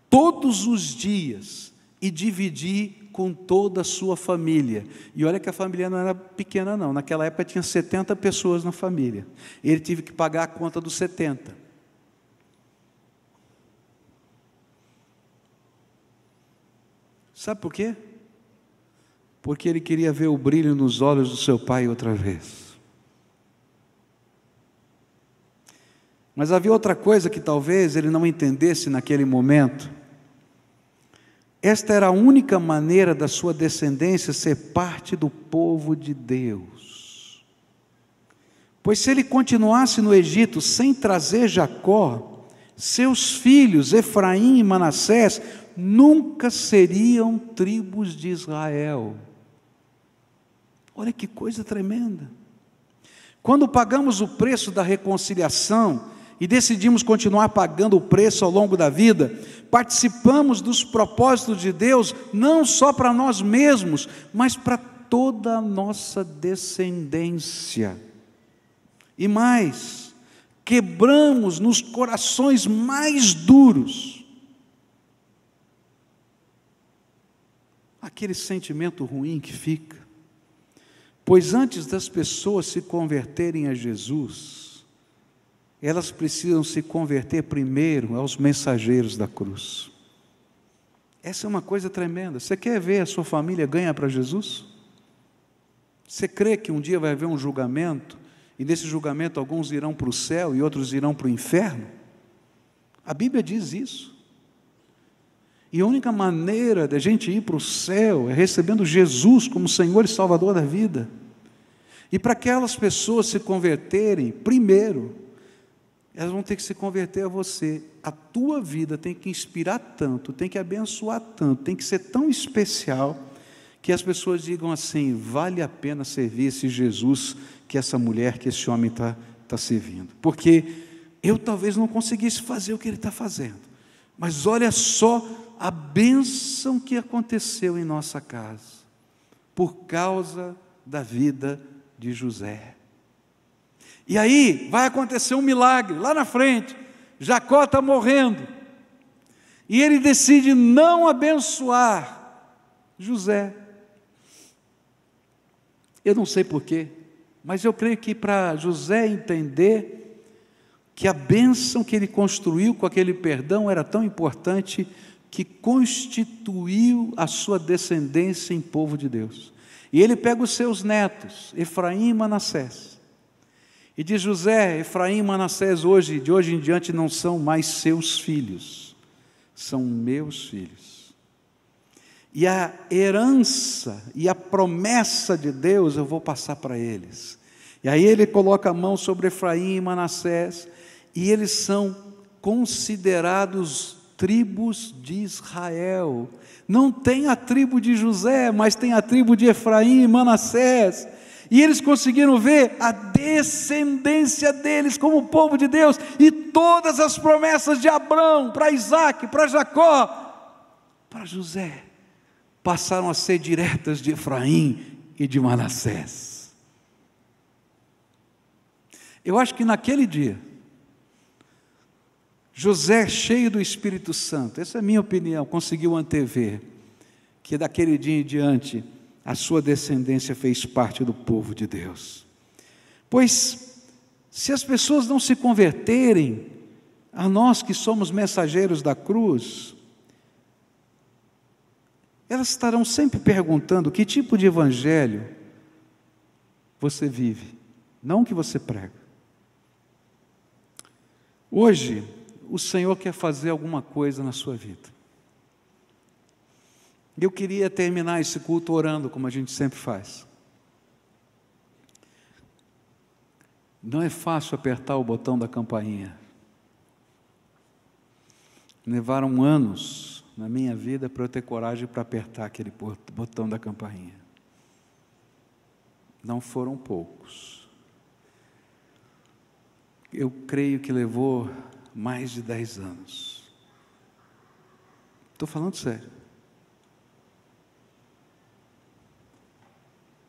todos os dias e dividir com toda a sua família. E olha que a família não era pequena não, naquela época tinha 70 pessoas na família. Ele teve que pagar a conta dos 70. Sabe por quê? Porque ele queria ver o brilho nos olhos do seu pai outra vez. Mas havia outra coisa que talvez ele não entendesse naquele momento. Esta era a única maneira da sua descendência ser parte do povo de Deus. Pois se ele continuasse no Egito sem trazer Jacó, seus filhos Efraim e Manassés nunca seriam tribos de Israel. Olha que coisa tremenda. Quando pagamos o preço da reconciliação e decidimos continuar pagando o preço ao longo da vida, participamos dos propósitos de Deus, não só para nós mesmos, mas para toda a nossa descendência. E mais, quebramos nos corações mais duros aquele sentimento ruim que fica. Pois antes das pessoas se converterem a Jesus, elas precisam se converter primeiro aos mensageiros da cruz. Essa é uma coisa tremenda. Você quer ver a sua família ganhar para Jesus? Você crê que um dia vai haver um julgamento, e nesse julgamento alguns irão para o céu e outros irão para o inferno? A Bíblia diz isso. E a única maneira de a gente ir para o céu é recebendo Jesus como Senhor e Salvador da vida. E para aquelas pessoas se converterem, primeiro, elas vão ter que se converter a você. A tua vida tem que inspirar tanto, tem que abençoar tanto, tem que ser tão especial, que as pessoas digam assim: vale a pena servir esse Jesus que essa mulher, que esse homem está servindo. Porque eu talvez não conseguisse fazer o que ele está fazendo. Mas olha só a bênção que aconteceu em nossa casa, por causa da vida de José. E aí vai acontecer um milagre, lá na frente, Jacó está morrendo, e ele decide não abençoar José. Eu não sei porquê, mas eu creio que para José entender que a bênção que ele construiu com aquele perdão era tão importante, que constituiu a sua descendência em povo de Deus. E ele pega os seus netos, Efraim e Manassés, e diz: José, Efraim e Manassés de hoje em diante não são mais seus filhos, são meus filhos. E a herança e a promessa de Deus eu vou passar para eles. E aí ele coloca a mão sobre Efraim e Manassés, e eles são considerados tribos de Israel. Não tem a tribo de José, mas tem a tribo de Efraim e Manassés. E eles conseguiram ver a descendência deles como povo de Deus, e todas as promessas de Abraão para Isaac, para Jacó, para José, passaram a ser diretas de Efraim e de Manassés. Eu acho que naquele dia, José, cheio do Espírito Santo, essa é a minha opinião, conseguiu antever que daquele dia em diante a sua descendência fez parte do povo de Deus. Pois, se as pessoas não se converterem, a nós que somos mensageiros da cruz, elas estarão sempre perguntando: que tipo de evangelho você vive, não o que você prega. Hoje, o Senhor quer fazer alguma coisa na sua vida. Eu queria terminar esse culto orando, como a gente sempre faz. Não é fácil apertar o botão da campainha. Levaram anos na minha vida para eu ter coragem para apertar aquele botão da campainha. Não foram poucos. Eu creio que levou mais de 10 anos. Estou falando sério.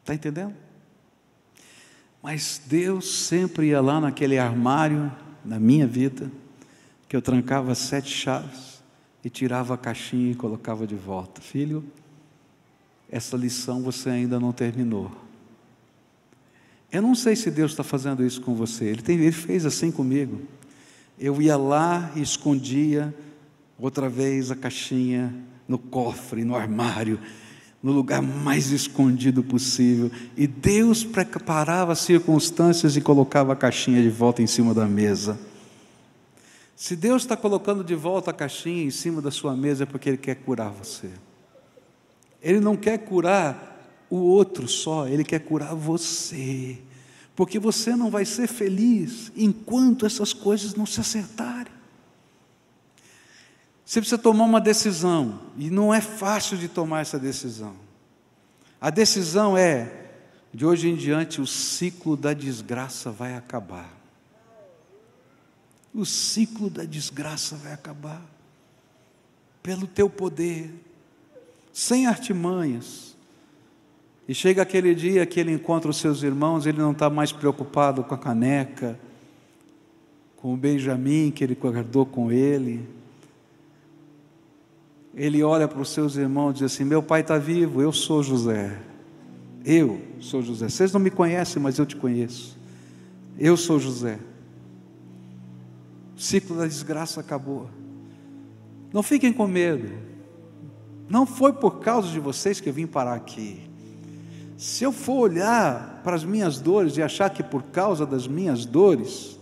Está entendendo? Mas Deus sempre ia lá naquele armário, na minha vida, que eu trancava 7 chaves e tirava a caixinha e colocava de volta. Filho, essa lição você ainda não terminou. Eu não sei se Deus está fazendo isso com você. Ele fez assim comigo. Eu ia lá e escondia outra vez a caixinha no cofre, no armário, no lugar mais escondido possível, e Deus preparava as circunstâncias e colocava a caixinha de volta em cima da mesa. Se Deus está colocando de volta a caixinha em cima da sua mesa, é porque Ele quer curar você. Ele não quer curar o outro só, Ele quer curar você, porque você não vai ser feliz enquanto essas coisas não se acertarem. Você precisa tomar uma decisão, e não é fácil de tomar essa decisão. A decisão é, de hoje em diante, o ciclo da desgraça vai acabar. O ciclo da desgraça vai acabar, pelo teu poder, sem artimanhas. E chega aquele dia que ele encontra os seus irmãos, ele não está mais preocupado com a caneca, com o Benjamim que ele guardou com ele. Ele olha para os seus irmãos e diz assim: meu pai está vivo, eu sou José. Eu sou José. Vocês não me conhecem, mas eu te conheço. Eu sou José. O ciclo da desgraça acabou. Não fiquem com medo. Não foi por causa de vocês que eu vim parar aqui. Se eu for olhar para as minhas dores e achar que por causa das minhas dores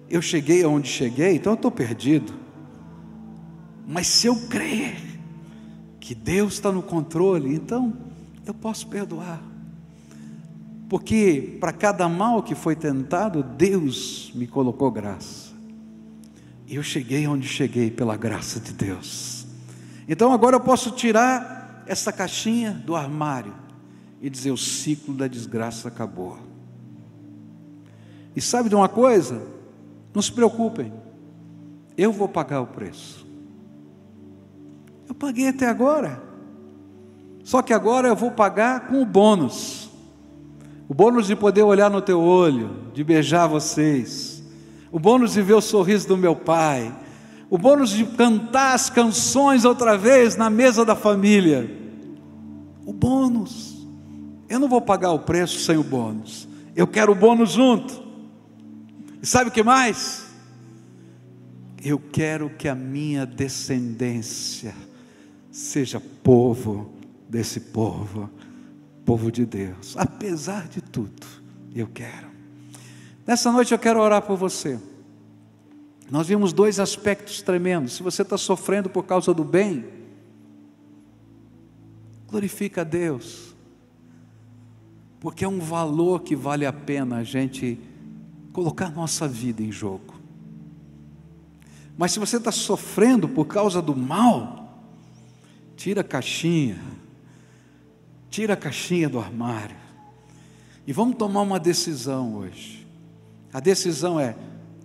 eu cheguei aonde cheguei, então eu estou perdido. Mas se eu crer que Deus está no controle, então eu posso perdoar. Porque para cada mal que foi tentado, Deus me colocou graça. E eu cheguei onde cheguei pela graça de Deus. Então agora eu posso tirar essa caixinha do armário e dizer: o ciclo da desgraça acabou. E sabe de uma coisa? Não se preocupem, eu vou pagar o preço. Eu paguei até agora, só que agora eu vou pagar com o bônus de poder olhar no teu olho, de beijar vocês, o bônus de ver o sorriso do meu pai, o bônus de cantar as canções outra vez na mesa da família. O bônus, eu não vou pagar o preço sem o bônus, eu quero o bônus junto. E sabe o que mais? Eu quero que a minha descendência seja povo desse povo, povo de Deus. Apesar de tudo, eu quero. Nessa noite eu quero orar por você. Nós vimos 2 aspectos tremendos. Se você está sofrendo por causa do bem, glorifica a Deus, porque é um valor que vale a pena a gente colocar nossa vida em jogo. Mas se você está sofrendo por causa do mal, tira a caixinha do armário, e vamos tomar uma decisão hoje. A decisão é: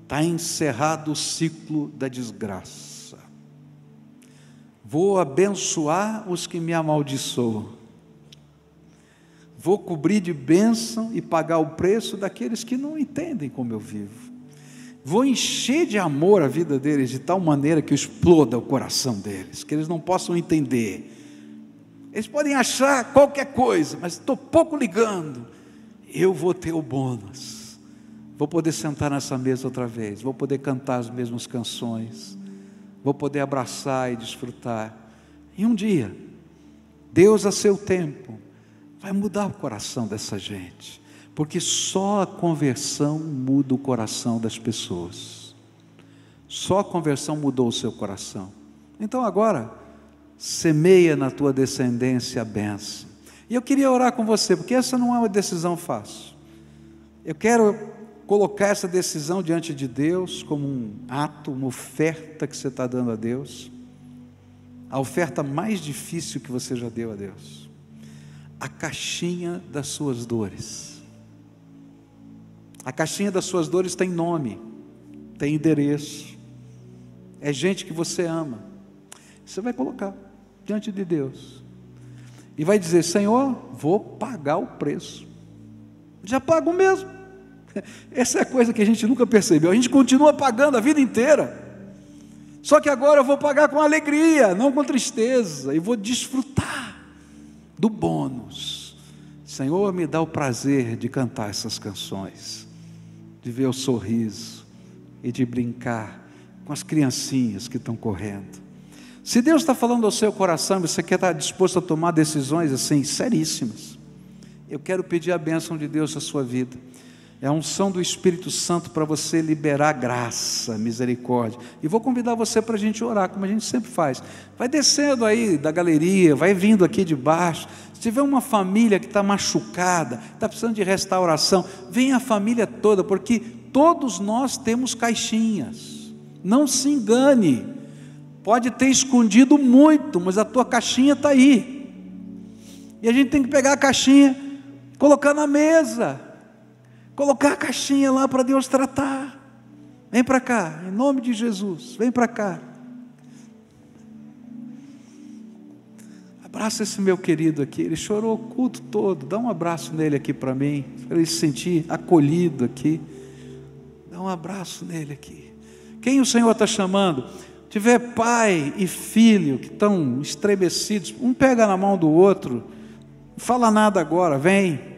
está encerrado o ciclo da desgraça. Vou abençoar os que me amaldiçoam, vou cobrir de bênção e pagar o preço daqueles que não entendem como eu vivo. Vou encher de amor a vida deles de tal maneira que exploda o coração deles, que eles não possam entender. Eles podem achar qualquer coisa, mas estou pouco ligando. Eu vou ter o bônus. Vou poder sentar nessa mesa outra vez, vou poder cantar as mesmas canções, vou poder abraçar e desfrutar. E um dia, Deus a seu tempo vai mudar o coração dessa gente, porque só a conversão muda o coração das pessoas. Só a conversão mudou o seu coração. Então agora, semeia na tua descendência a bênção. E eu queria orar com você, porque essa não é uma decisão fácil. Eu quero colocar essa decisão diante de Deus como um ato, uma oferta que você está dando a Deus, a oferta mais difícil que você já deu a Deus, a caixinha das suas dores. A caixinha das suas dores tem nome, tem endereço, é gente que você ama. Você vai colocar diante de Deus e vai dizer: Senhor, vou pagar o preço. Já pago mesmo. Essa é a coisa que a gente nunca percebeu. A gente continua pagando a vida inteira, só que agora eu vou pagar com alegria, não com tristeza, e vou desfrutar do bônus. Senhor, me dá o prazer de cantar essas canções, de ver o sorriso e de brincar com as criancinhas que estão correndo. Se Deus está falando ao seu coração, você quer estar disposto a tomar decisões assim, seríssimas, eu quero pedir a bênção de Deus na sua vida. É a unção do Espírito Santo para você liberar graça, misericórdia. E vou convidar você para a gente orar, como a gente sempre faz. Vai descendo aí da galeria, vai vindo aqui de baixo. Se tiver uma família que está machucada, está precisando de restauração, vem a família toda, porque todos nós temos caixinhas. Não se engane, pode ter escondido muito, mas a tua caixinha está aí. E a gente tem que pegar a caixinha, colocar na mesa, colocar a caixinha lá para Deus tratar. Vem para cá, em nome de Jesus, vem para cá. Abraça esse meu querido aqui, ele chorou o culto todo. Dá um abraço nele aqui para mim, para ele se sentir acolhido aqui. Dá um abraço nele aqui. Quem o Senhor está chamando? Tiver pai e filho que estão estremecidos, um pega na mão do outro, não fala nada agora, vem.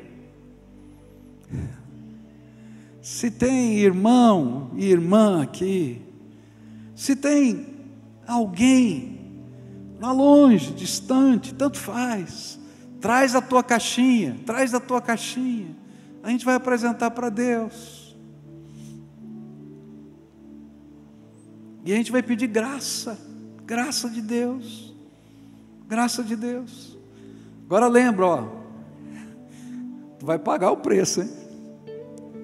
Se tem irmão e irmã aqui, se tem alguém lá longe, distante, tanto faz, traz a tua caixinha, traz a tua caixinha, a gente vai apresentar para Deus, e a gente vai pedir graça, graça de Deus, graça de Deus. Agora lembra, ó, tu vai pagar o preço, hein?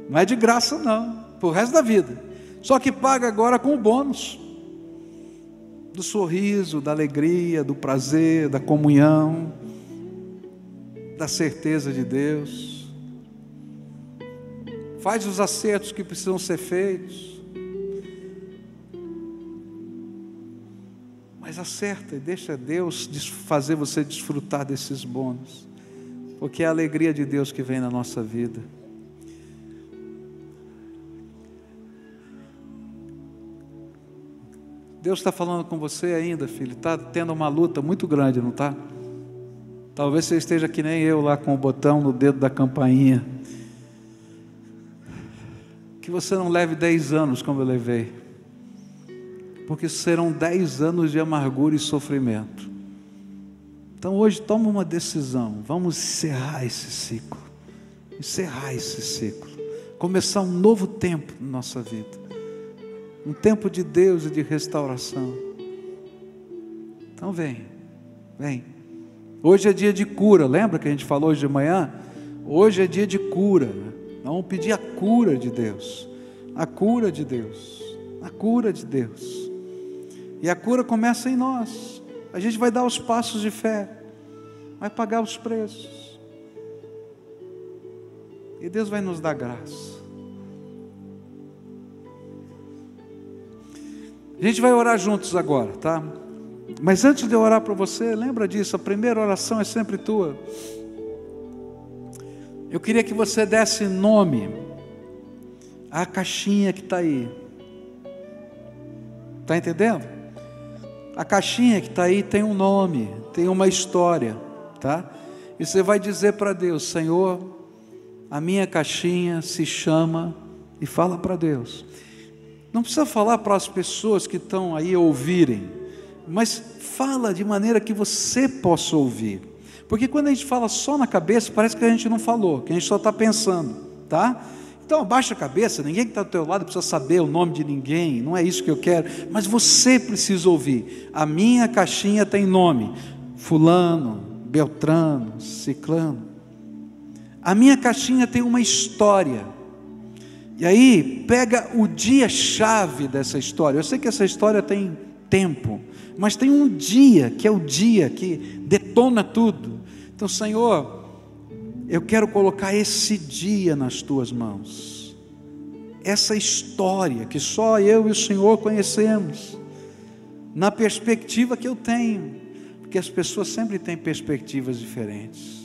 Não é de graça não, pro resto da vida. Só que paga agora com o bônus do sorriso, da alegria, do prazer, da comunhão, da certeza de Deus. Faz os acertos que precisam ser feitos, mas acerta e deixa Deus fazer você desfrutar desses bônus, porque é a alegria de Deus que vem na nossa vida. Deus está falando com você ainda, filho, está tendo uma luta muito grande, não está? Talvez você esteja que nem eu lá com o botão no dedo da campainha. Que você não leve 10 anos como eu levei, porque serão 10 anos de amargura e sofrimento. Então hoje toma uma decisão, vamos encerrar esse ciclo, começar um novo tempo na nossa vida. Um tempo de Deus e de restauração. Então vem. Hoje é dia de cura, lembra que a gente falou hoje de manhã? Hoje é dia de cura. Vamos pedir a cura de Deus. A cura de Deus. A cura de Deus. E a cura começa em nós. A gente vai dar os passos de fé. Vai pagar os preços. E Deus vai nos dar graça. A gente vai orar juntos agora, tá? Mas antes de eu orar para você, lembra disso, a primeira oração é sempre tua. Eu queria que você desse nome à caixinha que está aí. Está entendendo? A caixinha que está aí tem um nome, tem uma história, tá? E você vai dizer para Deus: Senhor, a minha caixinha se chama, e fala para Deus. Não precisa falar para as pessoas que estão aí ouvirem, mas fala de maneira que você possa ouvir. Porque quando a gente fala só na cabeça, parece que a gente não falou, que a gente só está pensando, tá? Então abaixa a cabeça, ninguém que está do teu lado precisa saber o nome de ninguém, não é isso que eu quero, mas você precisa ouvir. A minha caixinha tem nome, fulano, beltrano, ciclano. A minha caixinha tem uma história. E aí pega o dia-chave dessa história. Eu sei que essa história tem tempo, mas tem um dia, que é o dia que detona tudo. Então, Senhor, eu quero colocar esse dia nas tuas mãos, essa história que só eu e o Senhor conhecemos, na perspectiva que eu tenho, porque as pessoas sempre têm perspectivas diferentes.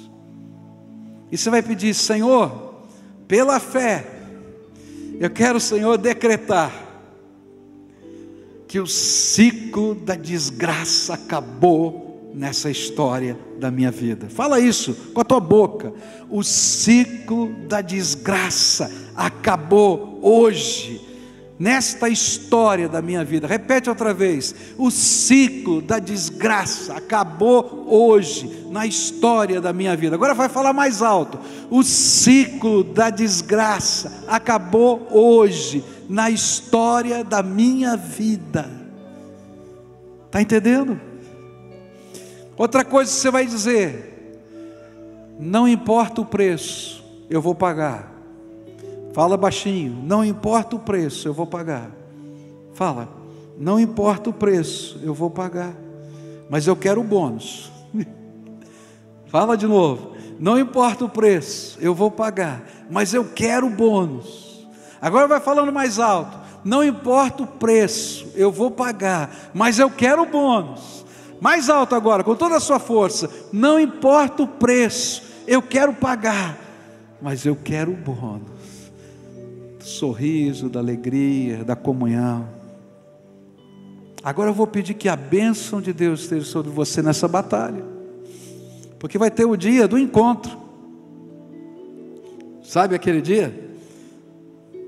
E você vai pedir: Senhor, pela fé, eu quero, Senhor, decretar que o ciclo da desgraça acabou nessa história da minha vida. Fala isso com a tua boca. O ciclo da desgraça acabou hoje, nesta história da minha vida. Repete outra vez: o ciclo da desgraça acabou hoje, na história da minha vida. Agora vai falar mais alto: o ciclo da desgraça acabou hoje, na história da minha vida. Está entendendo? Outra coisa que você vai dizer: não importa o preço, eu vou pagar. Fala baixinho: não importa o preço, eu vou pagar. Fala: não importa o preço, eu vou pagar, mas eu quero o bônus. Fala de novo: não importa o preço, eu vou pagar, mas eu quero o bônus. Agora vai falando mais alto: não importa o preço, eu vou pagar, mas eu quero o bônus. Mais alto agora, com toda a sua força: não importa o preço, eu quero pagar, mas eu quero o bônus. Sorriso, da alegria, da comunhão. Agora eu vou pedir que a bênção de Deus esteja sobre você nessa batalha, porque vai ter o dia do encontro. Sabe aquele dia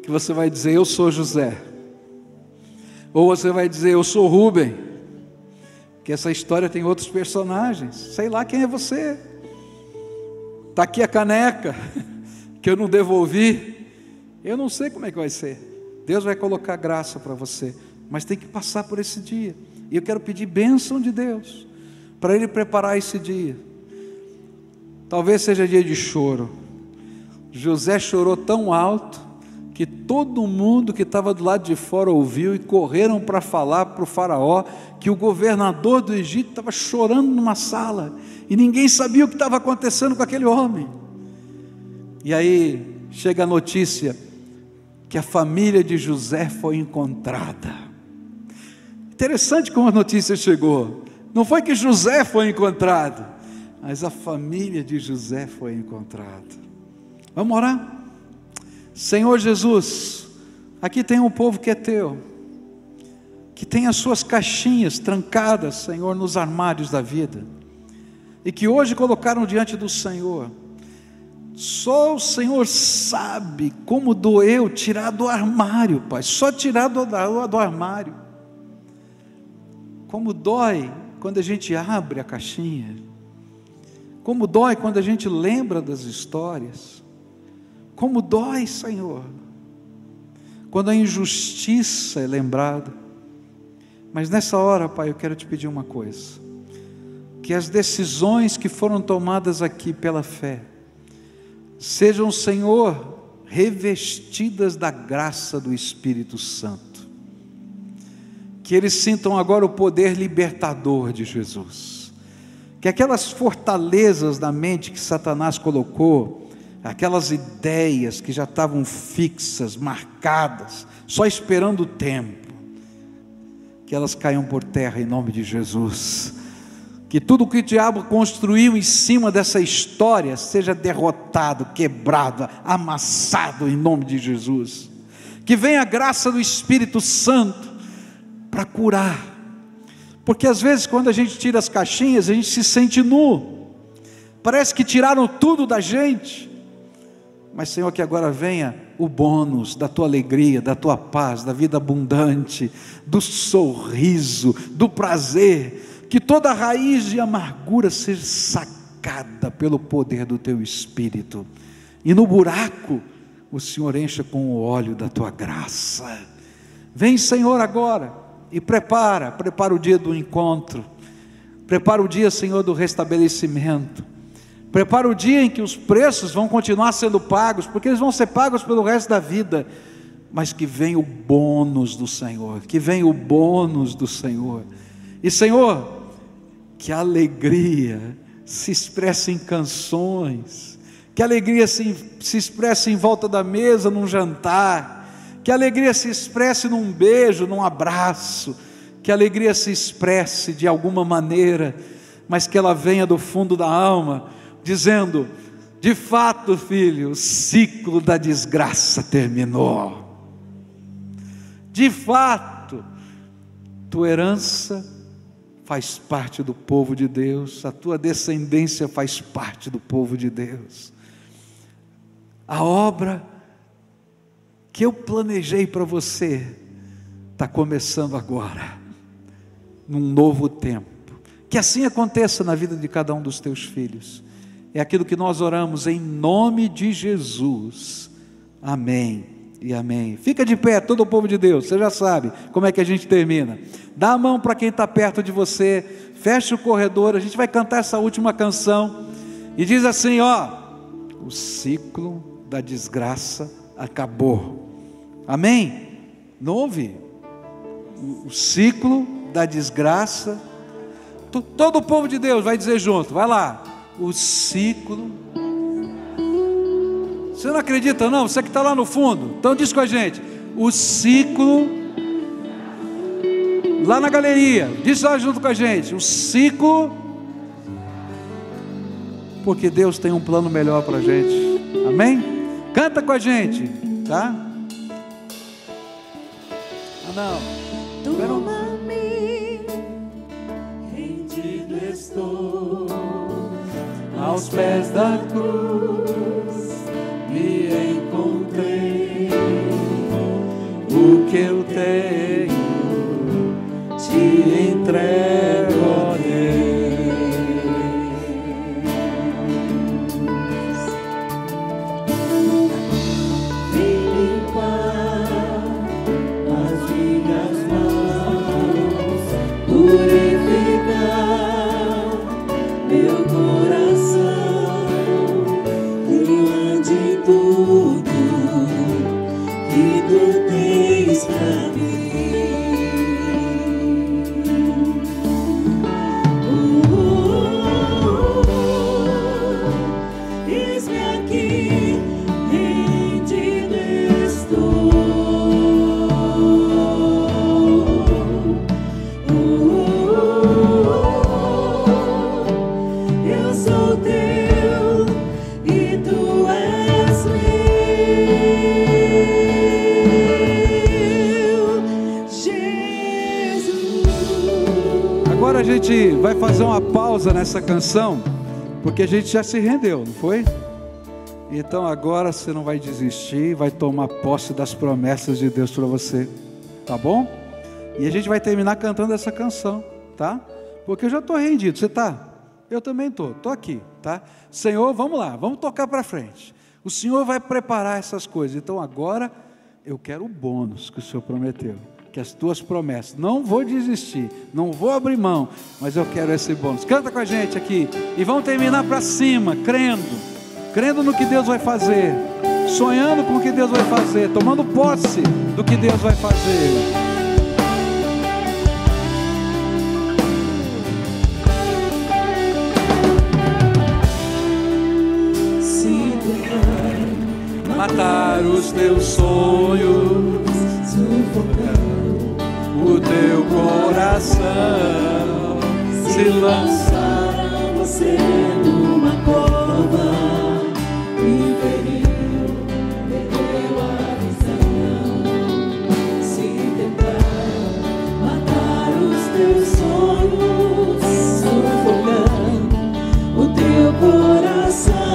que você vai dizer: eu sou José, ou você vai dizer: eu sou Rubem, que essa história tem outros personagens, sei lá quem é você. Está aqui a caneca que eu não devolvi. Eu não sei como é que vai ser. Deus vai colocar graça para você, mas tem que passar por esse dia. E eu quero pedir bênção de Deus para Ele preparar esse dia. Talvez seja dia de choro. José chorou tão alto que todo mundo que estava do lado de fora ouviu, e correram para falar para o faraó que o governador do Egito estava chorando numa sala, e ninguém sabia o que estava acontecendo com aquele homem. E aí chega a notícia que a família de José foi encontrada. Interessante como a notícia chegou. Não foi que José foi encontrado, mas a família de José foi encontrada. Vamos orar? Senhor Jesus, aqui tem um povo que é teu, que tem as suas caixinhas trancadas, Senhor, nos armários da vida, e que hoje colocaram diante do Senhor. Só o Senhor sabe como doeu tirar do armário, Pai, só tirar do armário. Como dói quando a gente abre a caixinha, como dói quando a gente lembra das histórias, como dói, Senhor, quando a injustiça é lembrada. Mas nessa hora, Pai, eu quero te pedir uma coisa: que as decisões que foram tomadas aqui pela fé sejam, Senhor, revestidas da graça do Espírito Santo, que eles sintam agora o poder libertador de Jesus, que aquelas fortalezas da mente que Satanás colocou, aquelas ideias que já estavam fixas, marcadas, só esperando o tempo, que elas caiam por terra em nome de Jesus. Que tudo que o diabo construiu em cima dessa história seja derrotado, quebrado, amassado em nome de Jesus. Que venha a graça do Espírito Santo para curar. Porque às vezes quando a gente tira as caixinhas, a gente se sente nu. Parece que tiraram tudo da gente. Mas, Senhor, que agora venha o bônus da tua alegria, da tua paz, da vida abundante, do sorriso, do prazer. Que toda raiz de amargura seja sacada pelo poder do teu Espírito, e no buraco o Senhor encha com o óleo da tua graça. Vem, Senhor, agora e prepara o dia do encontro, prepara o dia, Senhor, do restabelecimento, prepara o dia em que os preços vão continuar sendo pagos, porque eles vão ser pagos pelo resto da vida, mas que venha o bônus do Senhor, que venha o bônus do Senhor. E Senhor, que a alegria se expresse em canções, que a alegria se expresse em volta da mesa, num jantar, que a alegria se expresse num beijo, num abraço, que a alegria se expresse de alguma maneira, mas que ela venha do fundo da alma, dizendo: de fato, filho, o ciclo da desgraça terminou. De fato, tua herança faz parte do povo de Deus, a tua descendência faz parte do povo de Deus. A obra que eu planejei para você está começando agora, num novo tempo. Que assim aconteça na vida de cada um dos teus filhos. É aquilo que nós oramos em nome de Jesus. Amém e amém. Fica de pé, todo o povo de Deus. Você já sabe como é que a gente termina. Dá a mão para quem está perto de você, fecha o corredor. A gente vai cantar essa última canção e diz assim: ó, o ciclo da desgraça acabou. Amém? Não ouvi? O ciclo da desgraça. Todo o povo de Deus vai dizer junto, vai lá. O ciclo. Você não acredita não? Você que está lá no fundo, então diz com a gente: o ciclo. Lá na galeria, diz lá junto com a gente: o ciclo. Porque Deus tem um plano melhor para a gente. Amém? Canta com a gente, tá? Ah, não. Toma-me, rendido estou Aos pés da cruz me encontrei. O que eu tenho te entrego, ó Deus. Vem limpar as minhas mãos, purificar meu coração, de tudo que tu tens pra mim. Eis-me aqui, rendido estou. Eu sou teu e tu és meu, Jesus. Agora a gente vai fazer uma pausa nessa canção, porque a gente já se rendeu, não foi? Então agora você não vai desistir, vai tomar posse das promessas de Deus para você, tá bom? E a gente vai terminar cantando essa canção, tá? Porque eu já estou rendido, você está? Eu também estou aqui, tá? Senhor, vamos lá, vamos tocar para frente. O Senhor vai preparar essas coisas. Então agora eu quero o bônus que o Senhor prometeu, que as tuas promessas. Não vou desistir, não vou abrir mão, mas eu quero esse bônus. Canta com a gente aqui e vamos terminar para cima, crendo no que Deus vai fazer, sonhando com o que Deus vai fazer, tomando posse do que Deus vai fazer. Matar os teus sonhos, Sufocando o teu coração, se lançar lançaram você numa cova, inferior, perdeu a visão. Se tentar matar os teus sonhos, sufocando o teu coração,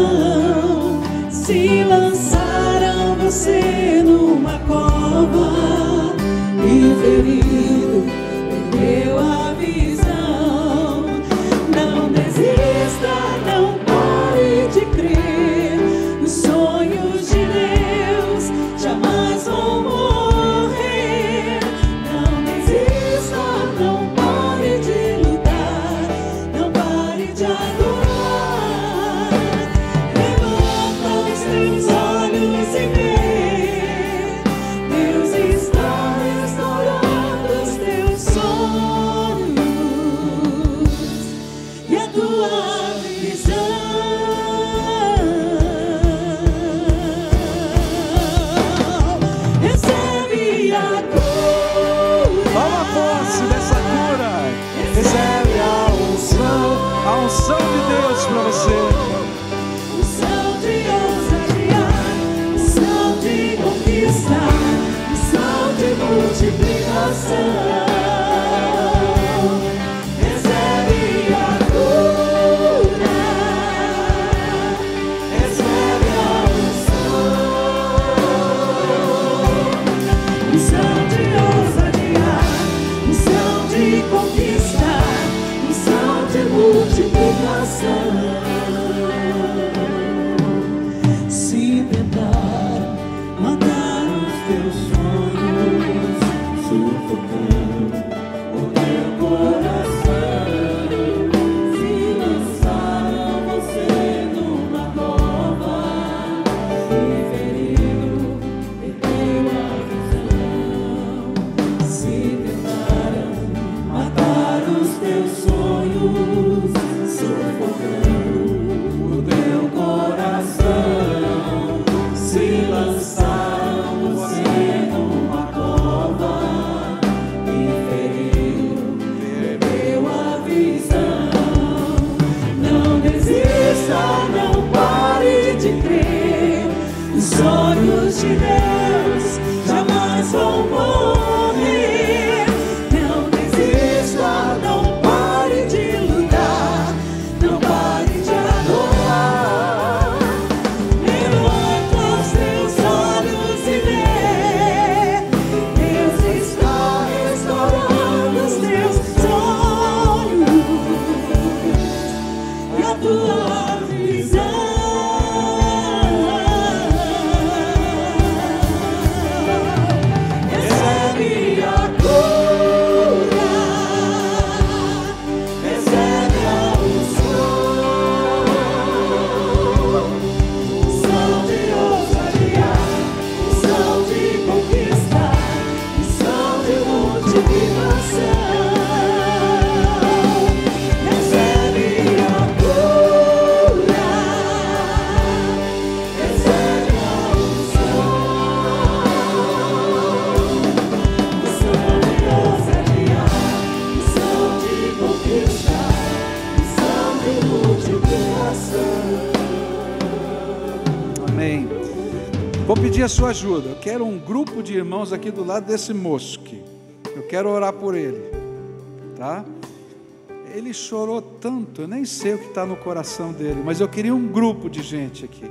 se lançaram você numa cova, inferido, perdeu a visão. Não desista, não pare de crer nos sonhos de Deus. recebe a cura, recebe a unção de ousadia, unção de conquista, unção de multiplicação. Se tentar matar os teus sonhos, sufocando o teu coração, se lançaram você numa cova e ferido perdeu a visão. Se tentaram matar os teus sonhos, sufocando o teu coração, se lançaram você numa cova e ferido perdeu a visão. Não desista, não pare de crer. Os sonhos de Deus jamais vão morrer. Não desista, não pare de lutar, não pare de adorar. Levanta os teus olhos e vê, Deus está restaurando os teus sonhos e a tua visão. Recebe a cura, recebe a unção, unção de ousadia, unção de conquista, unção de multiplicação. Recebe a cura, recebe a unção, unção de ousadia, unção de conquista, unção de multiplicação. Amém. Vou pedir a sua ajuda. Eu quero um grupo de irmãos aqui do lado desse moço aqui. Eu quero orar por ele, tá? Ele chorou tanto, eu nem sei o que está no coração dele, mas eu queria um grupo de gente aqui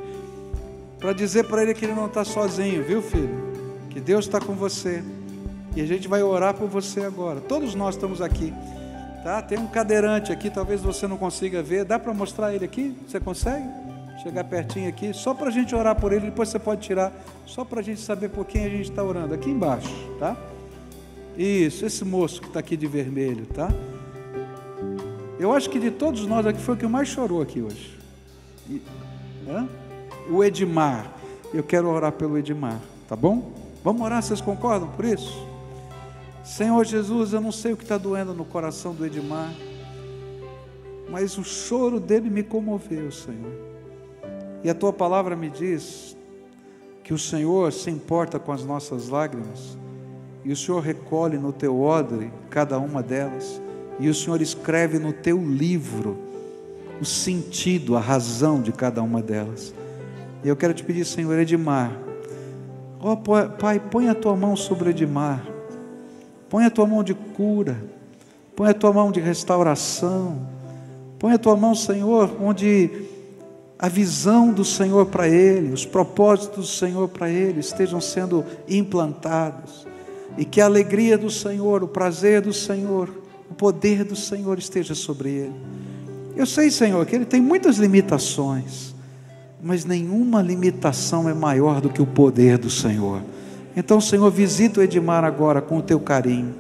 para dizer para ele que ele não está sozinho, viu, filho? Que Deus está com você e a gente vai orar por você agora. Todos nós estamos aqui, tá? Tem um cadeirante aqui, talvez você não consiga ver. Dá para mostrar ele aqui? Você consegue? Chegar pertinho aqui, só para a gente orar por ele. Depois você pode tirar, só para a gente saber por quem a gente está orando. Aqui embaixo, tá? Isso, esse moço que está aqui de vermelho, tá? Eu acho que de todos nós aqui foi o que mais chorou aqui hoje. O Edmar. Eu quero orar pelo Edmar, tá bom? Vamos orar, vocês concordam por isso? Senhor Jesus, eu não sei o que está doendo no coração do Edmar, mas o choro dele me comoveu, Senhor. E a Tua palavra me diz que o Senhor se importa com as nossas lágrimas, e o Senhor recolhe no Teu odre cada uma delas, e o Senhor escreve no Teu livro o sentido, a razão de cada uma delas. E eu quero te pedir, Senhor, Edmar, ó Pai, põe a Tua mão sobre Edmar, põe a Tua mão de cura, põe a Tua mão de restauração, põe a Tua mão, Senhor, onde a visão do Senhor para ele, os propósitos do Senhor para ele estejam sendo implantados, e que a alegria do Senhor, o prazer do Senhor, o poder do Senhor esteja sobre ele. Eu sei, Senhor, que ele tem muitas limitações, mas nenhuma limitação é maior do que o poder do Senhor. Então, Senhor, visita o Edmar agora com o Teu carinho,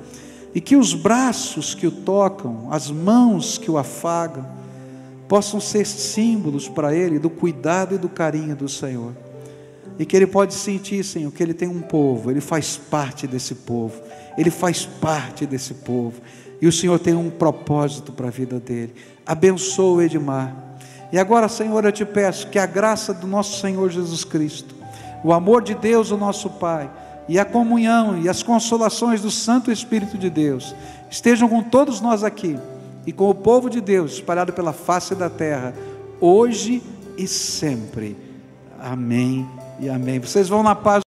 e que os braços que o tocam, as mãos que o afagam, possam ser símbolos para ele do cuidado e do carinho do Senhor, e que ele pode sentir, Senhor, que ele tem um povo, ele faz parte desse povo, ele faz parte desse povo, e o Senhor tem um propósito para a vida dele. Abençoa o Edmar. E agora, Senhor, eu te peço que a graça do nosso Senhor Jesus Cristo, o amor de Deus, o nosso Pai, e a comunhão e as consolações do Santo Espírito de Deus estejam com todos nós aqui e com o povo de Deus espalhado pela face da terra, hoje e sempre. Amém e amém. Vocês vão na paz.